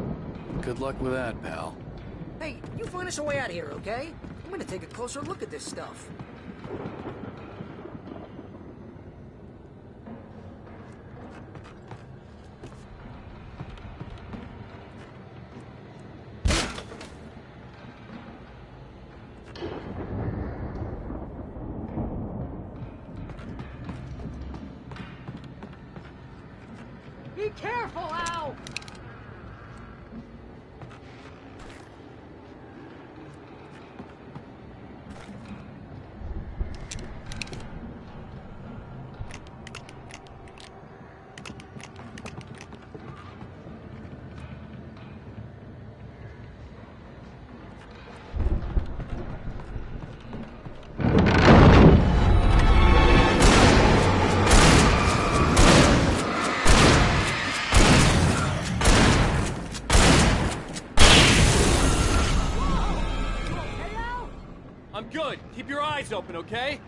Good luck with that, pal. Hey, you find us a way out of here, okay? I'm gonna take a closer look at this stuff. Be careful, Al! I'm good. Keep your eyes open, okay?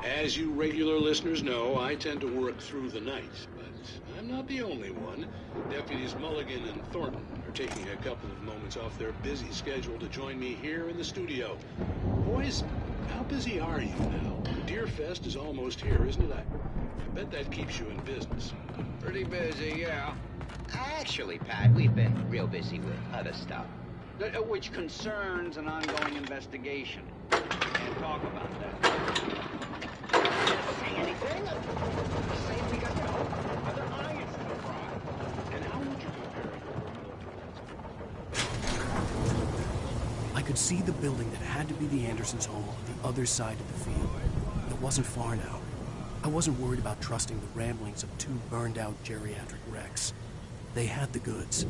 As you regular listeners know, I tend to work through the night, but I'm not the only one. Deputies Mulligan and Thornton are taking a couple of moments off their busy schedule to join me here in the studio. Boys, how busy are you now? Deerfest is almost here, isn't it? I bet that keeps you in business. Pretty busy, yeah. Actually, Pat, we've been real busy with other stuff, which concerns an ongoing investigation. Can't talk about that. Say anything? Say we got, other irons to fry. And how would you compare it? I could see the building that had to be the Andersons' home on the other side of the field. It wasn't far now. I wasn't worried about trusting the ramblings of two burned-out geriatric wrecks. They had the goods.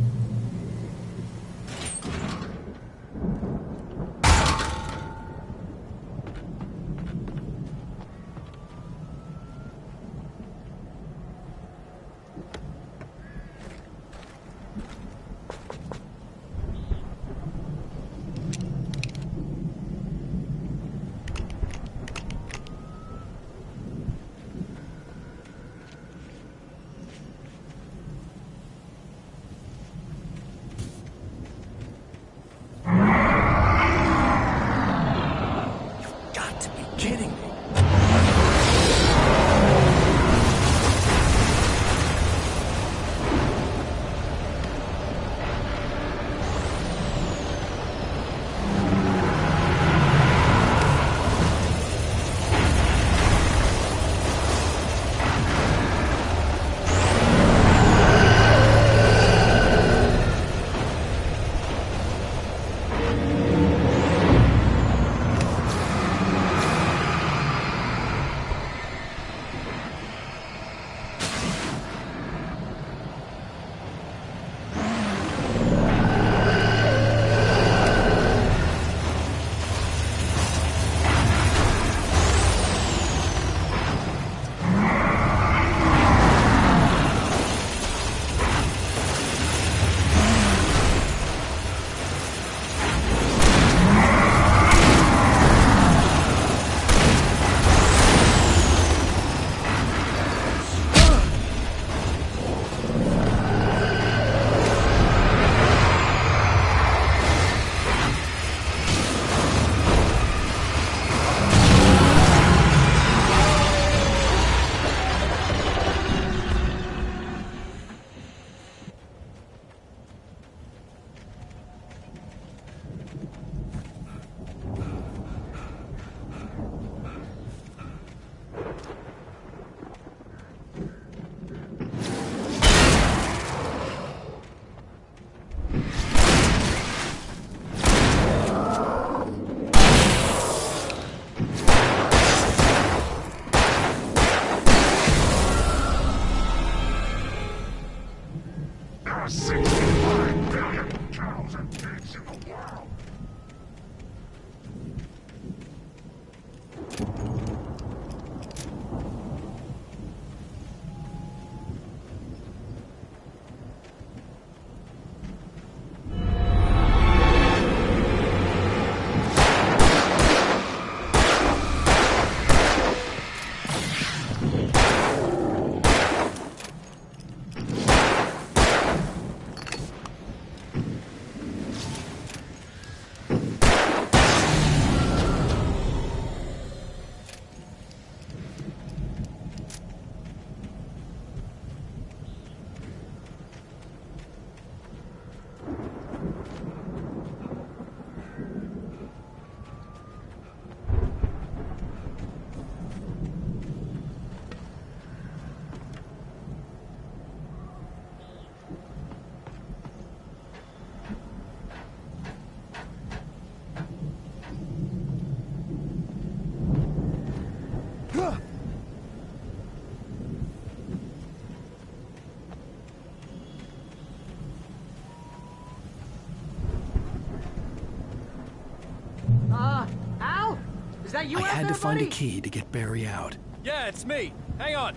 Al? Is that you I out had there, to find buddy? a key to get Barry out. Yeah, it's me. Hang on.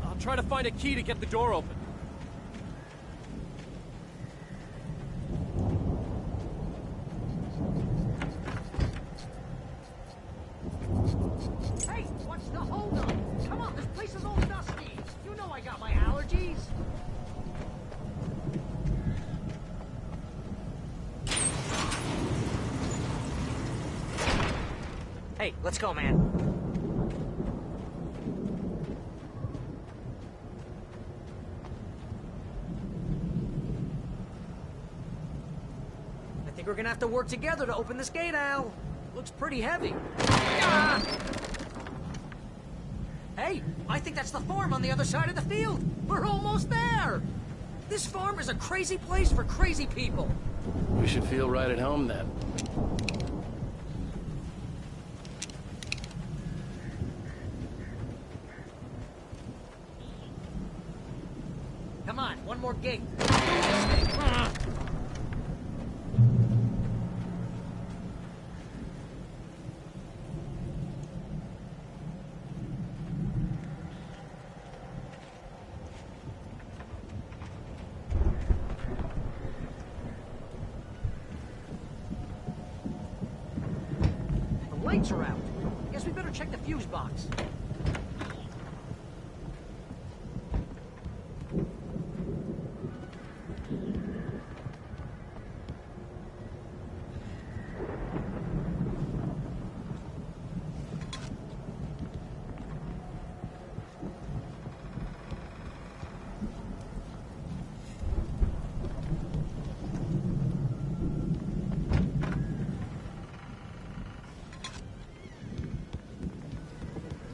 I'll try to find a key to get the door open. Hey, what's the holdup? Come on, this place is all dusty. You know I got my allergies. Hey, let's go, man. I think we're gonna have to work together to open this gate, Al. Looks pretty heavy. Ah! Hey, I think that's the farm on the other side of the field. We're almost there. This farm is a crazy place for crazy people. We should feel right at home then. Come on, one more gate. Ah! The lights are out. Guess we better check the fuse box.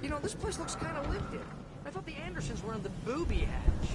You know, this place looks kind of lifted. I thought the Andersons were in the booby hatch.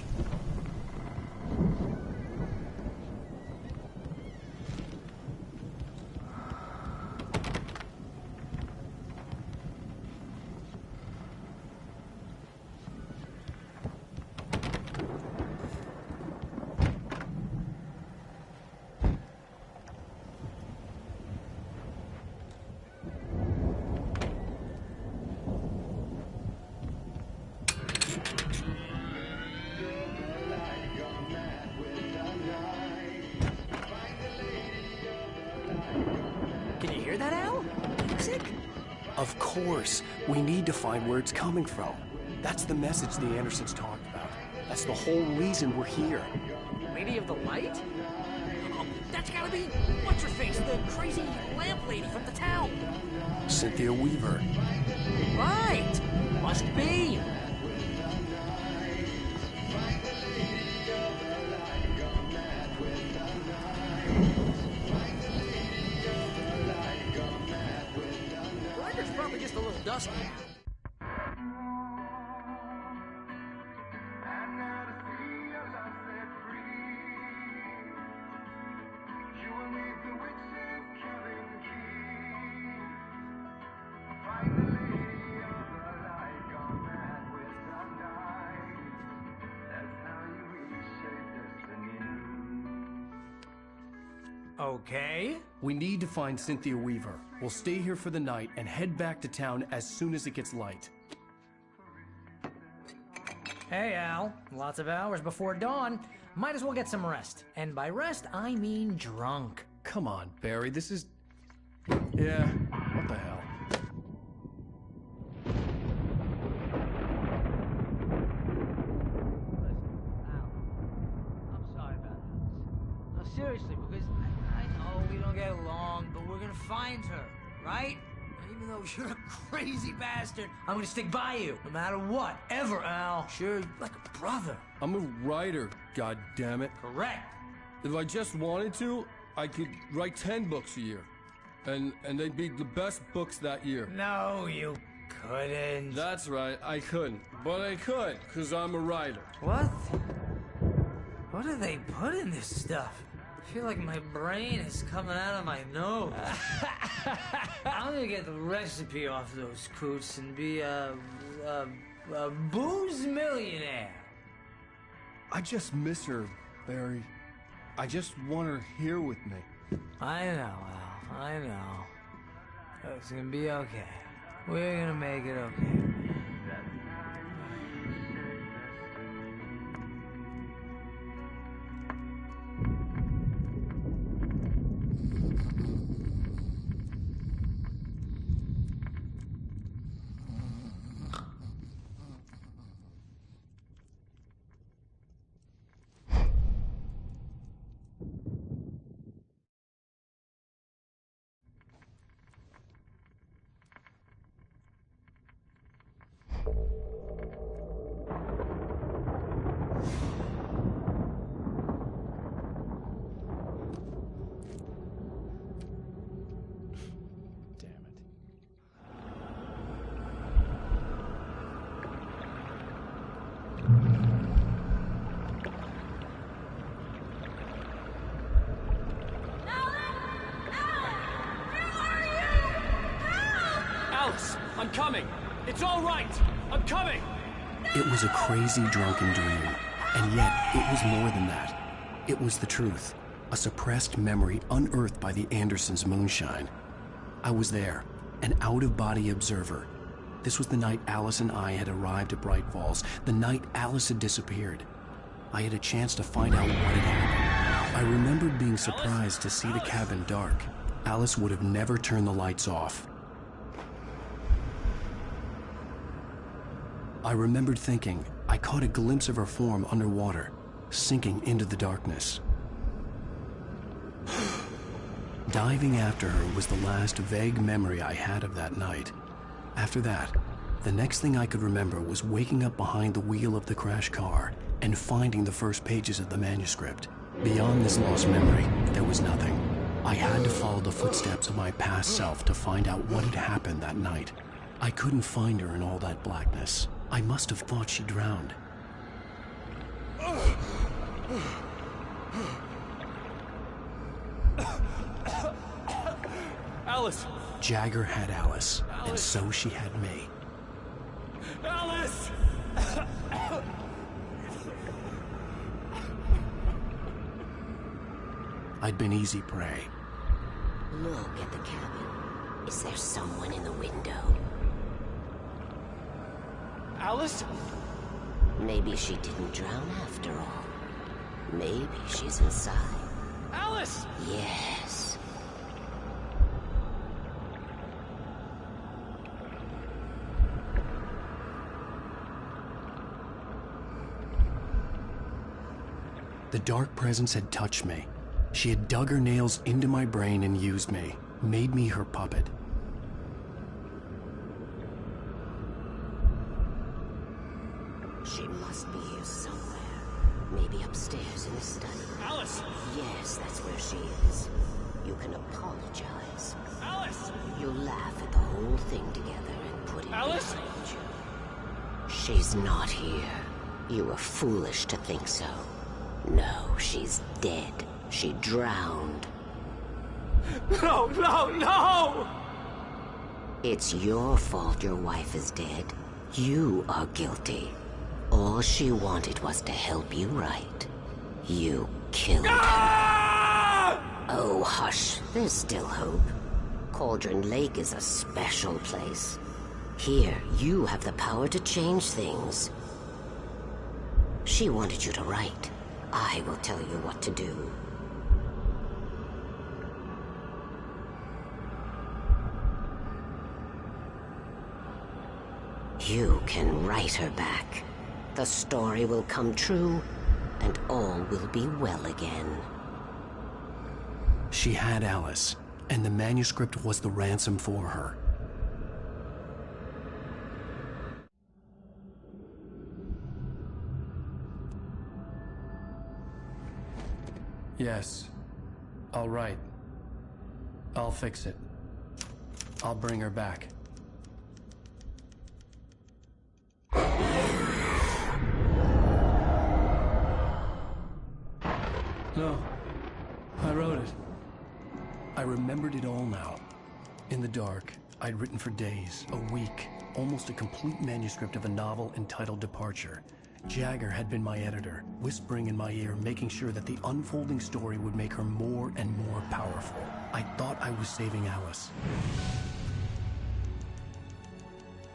Can you hear that, Al? Music? Of course. We need to find where it's coming from. That's the message the Andersons talked about. That's the whole reason we're here. Lady of the Light? Oh, that's gotta be what's-her-face, the crazy lamp lady from the town. Cynthia Weaver. Right! Must be. Ryder's probably just a little dusty. Okay. We need to find Cynthia Weaver. We'll stay here for the night and head back to town as soon as it gets light. Hey, Al. Lots of hours before dawn. Might as well get some rest. And by rest, I mean drunk. Come on, Barry, this is... Yeah, what the hell? Seriously, because I know we don't get along, but we're gonna find her, right? And even though you're a crazy bastard, I'm gonna stick by you, no matter what, ever, Al. Sure, you're like a brother. I'm a writer, goddammit. Correct. If I just wanted to, I could write 10 books a year. And they'd be the best books that year. No, you couldn't. That's right, I couldn't. But I could, because I'm a writer. What? What do they put in this stuff? I feel like my brain is coming out of my nose. I'm gonna get the recipe off those coots and be a booze millionaire. I just miss her, Barry. I just want her here with me. I know, Al. I know. It's gonna be okay. We're gonna make it okay. I'm coming! It's all right! I'm coming! It was a crazy drunken dream, and yet it was more than that. It was the truth, a suppressed memory unearthed by the Andersons' moonshine. I was there, an out-of-body observer. This was the night Alice and I had arrived at Bright Falls, the night Alice had disappeared. I had a chance to find out what had happened. I remembered being surprised to see the cabin dark. Alice would have never turned the lights off. I remembered thinking I caught a glimpse of her form underwater, sinking into the darkness. Diving after her was the last vague memory I had of that night. After that, the next thing I could remember was waking up behind the wheel of the crashed car and finding the first pages of the manuscript. Beyond this lost memory, there was nothing. I had to follow the footsteps of my past self to find out what had happened that night. I couldn't find her in all that blackness. I must have thought she drowned. Alice! Jagger had Alice, and so she had me. Alice! I'd been easy prey. Look at the cabin. Is there someone in the window? Alice? Maybe she didn't drown after all. Maybe she's inside. Alice! Yes. The dark presence had touched me. She had dug her nails into my brain and used me, made me her puppet. She must be here somewhere. Maybe upstairs in the study. Alice! Yes, that's where she is. You can apologize. Alice! You'll laugh at the whole thing together and put it Alice? behind you. She's not here. You were foolish to think so. No, she's dead. She drowned. No, no, no! It's your fault your wife is dead. You are guilty. All she wanted was to help you right. You killed her. Oh, hush. There's still hope. Cauldron Lake is a special place. Here, you have the power to change things. She wanted you to write. I will tell you what to do. You can write her back. The story will come true, and all will be well again. She had Alice, and the manuscript was the ransom for her. Yes. All right. I'll fix it. I'll bring her back. No. I wrote it. I remembered it all now. In the dark, I'd written for days, a week, almost a complete manuscript of a novel entitled Departure. Jagger had been my editor, whispering in my ear, making sure that the unfolding story would make her more and more powerful. I thought I was saving Alice.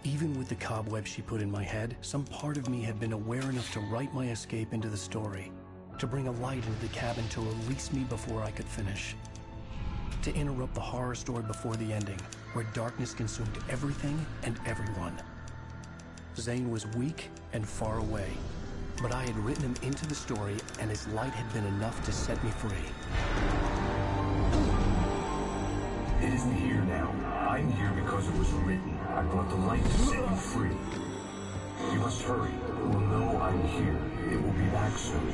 Even with the cobweb she put in my head, some part of me had been aware enough to write my escape into the story, to bring a light into the cabin to release me before I could finish, to interrupt the horror story before the ending, where darkness consumed everything and everyone. Zane was weak and far away, but I had written him into the story, and his light had been enough to set me free. It isn't here now. I'm here because it was written. I brought the light to set you free. You must hurry. It will know I'm here. It will be back soon.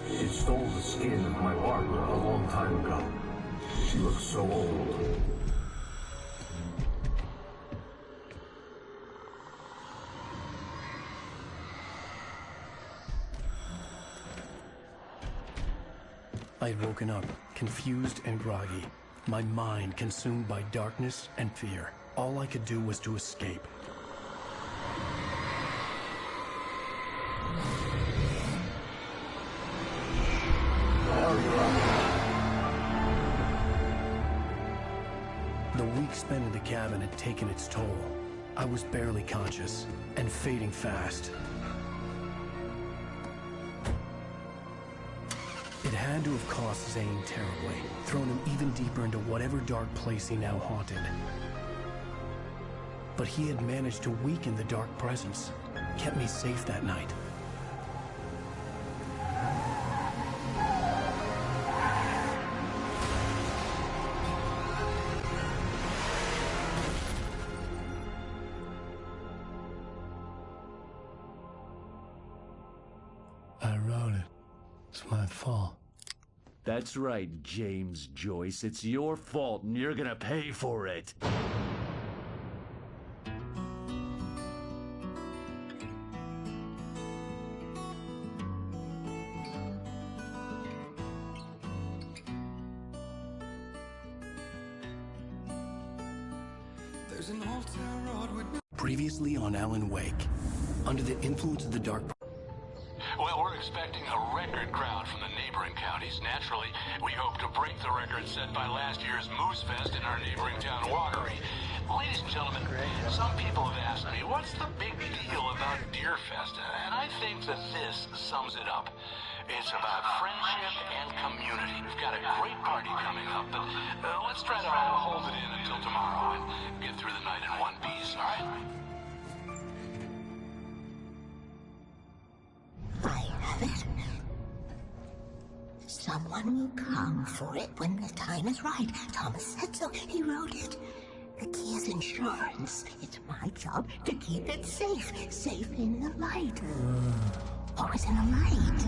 It stole the skin of my Barbara a long time ago. She looks so old. I had woken up, confused and groggy, my mind consumed by darkness and fear. All I could do was to escape. The week spent in the cabin had taken its toll. I was barely conscious, and fading fast. It had to have cost Zane terribly, thrown him even deeper into whatever dark place he now haunted. But he had managed to weaken the dark presence, kept me safe that night. I wrote it. It's my fault. That's right, James Joyce. It's your fault, and you're gonna pay for it. Previously on Alan Wake, under the influence of the dark... Well, we're expecting a record crowd from the neighboring counties. Naturally, we hope to break the record set by last year's Moose Fest in our neighboring town, Watery. Ladies and gentlemen, some people have asked me, what's the big deal about Deer Fest? And I think that this sums it up. It's about friendship and community. We've got a great party coming up, but let's try to hold it in until tomorrow and get through the night in one piece, all right? I have it. Someone will come for it when the time is right. Thomas said so. He wrote it. The key is insurance. It's my job to keep it safe. Safe in the light. Always in the light.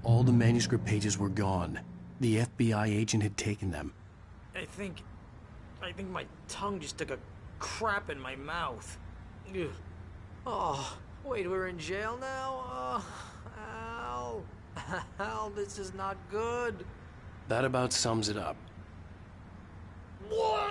All the manuscript pages were gone. The FBI agent had taken them. I think my tongue just took a crap in my mouth. Ugh. Oh, wait, we're in jail now? Oh, Al. Al, this is not good. That about sums it up. What?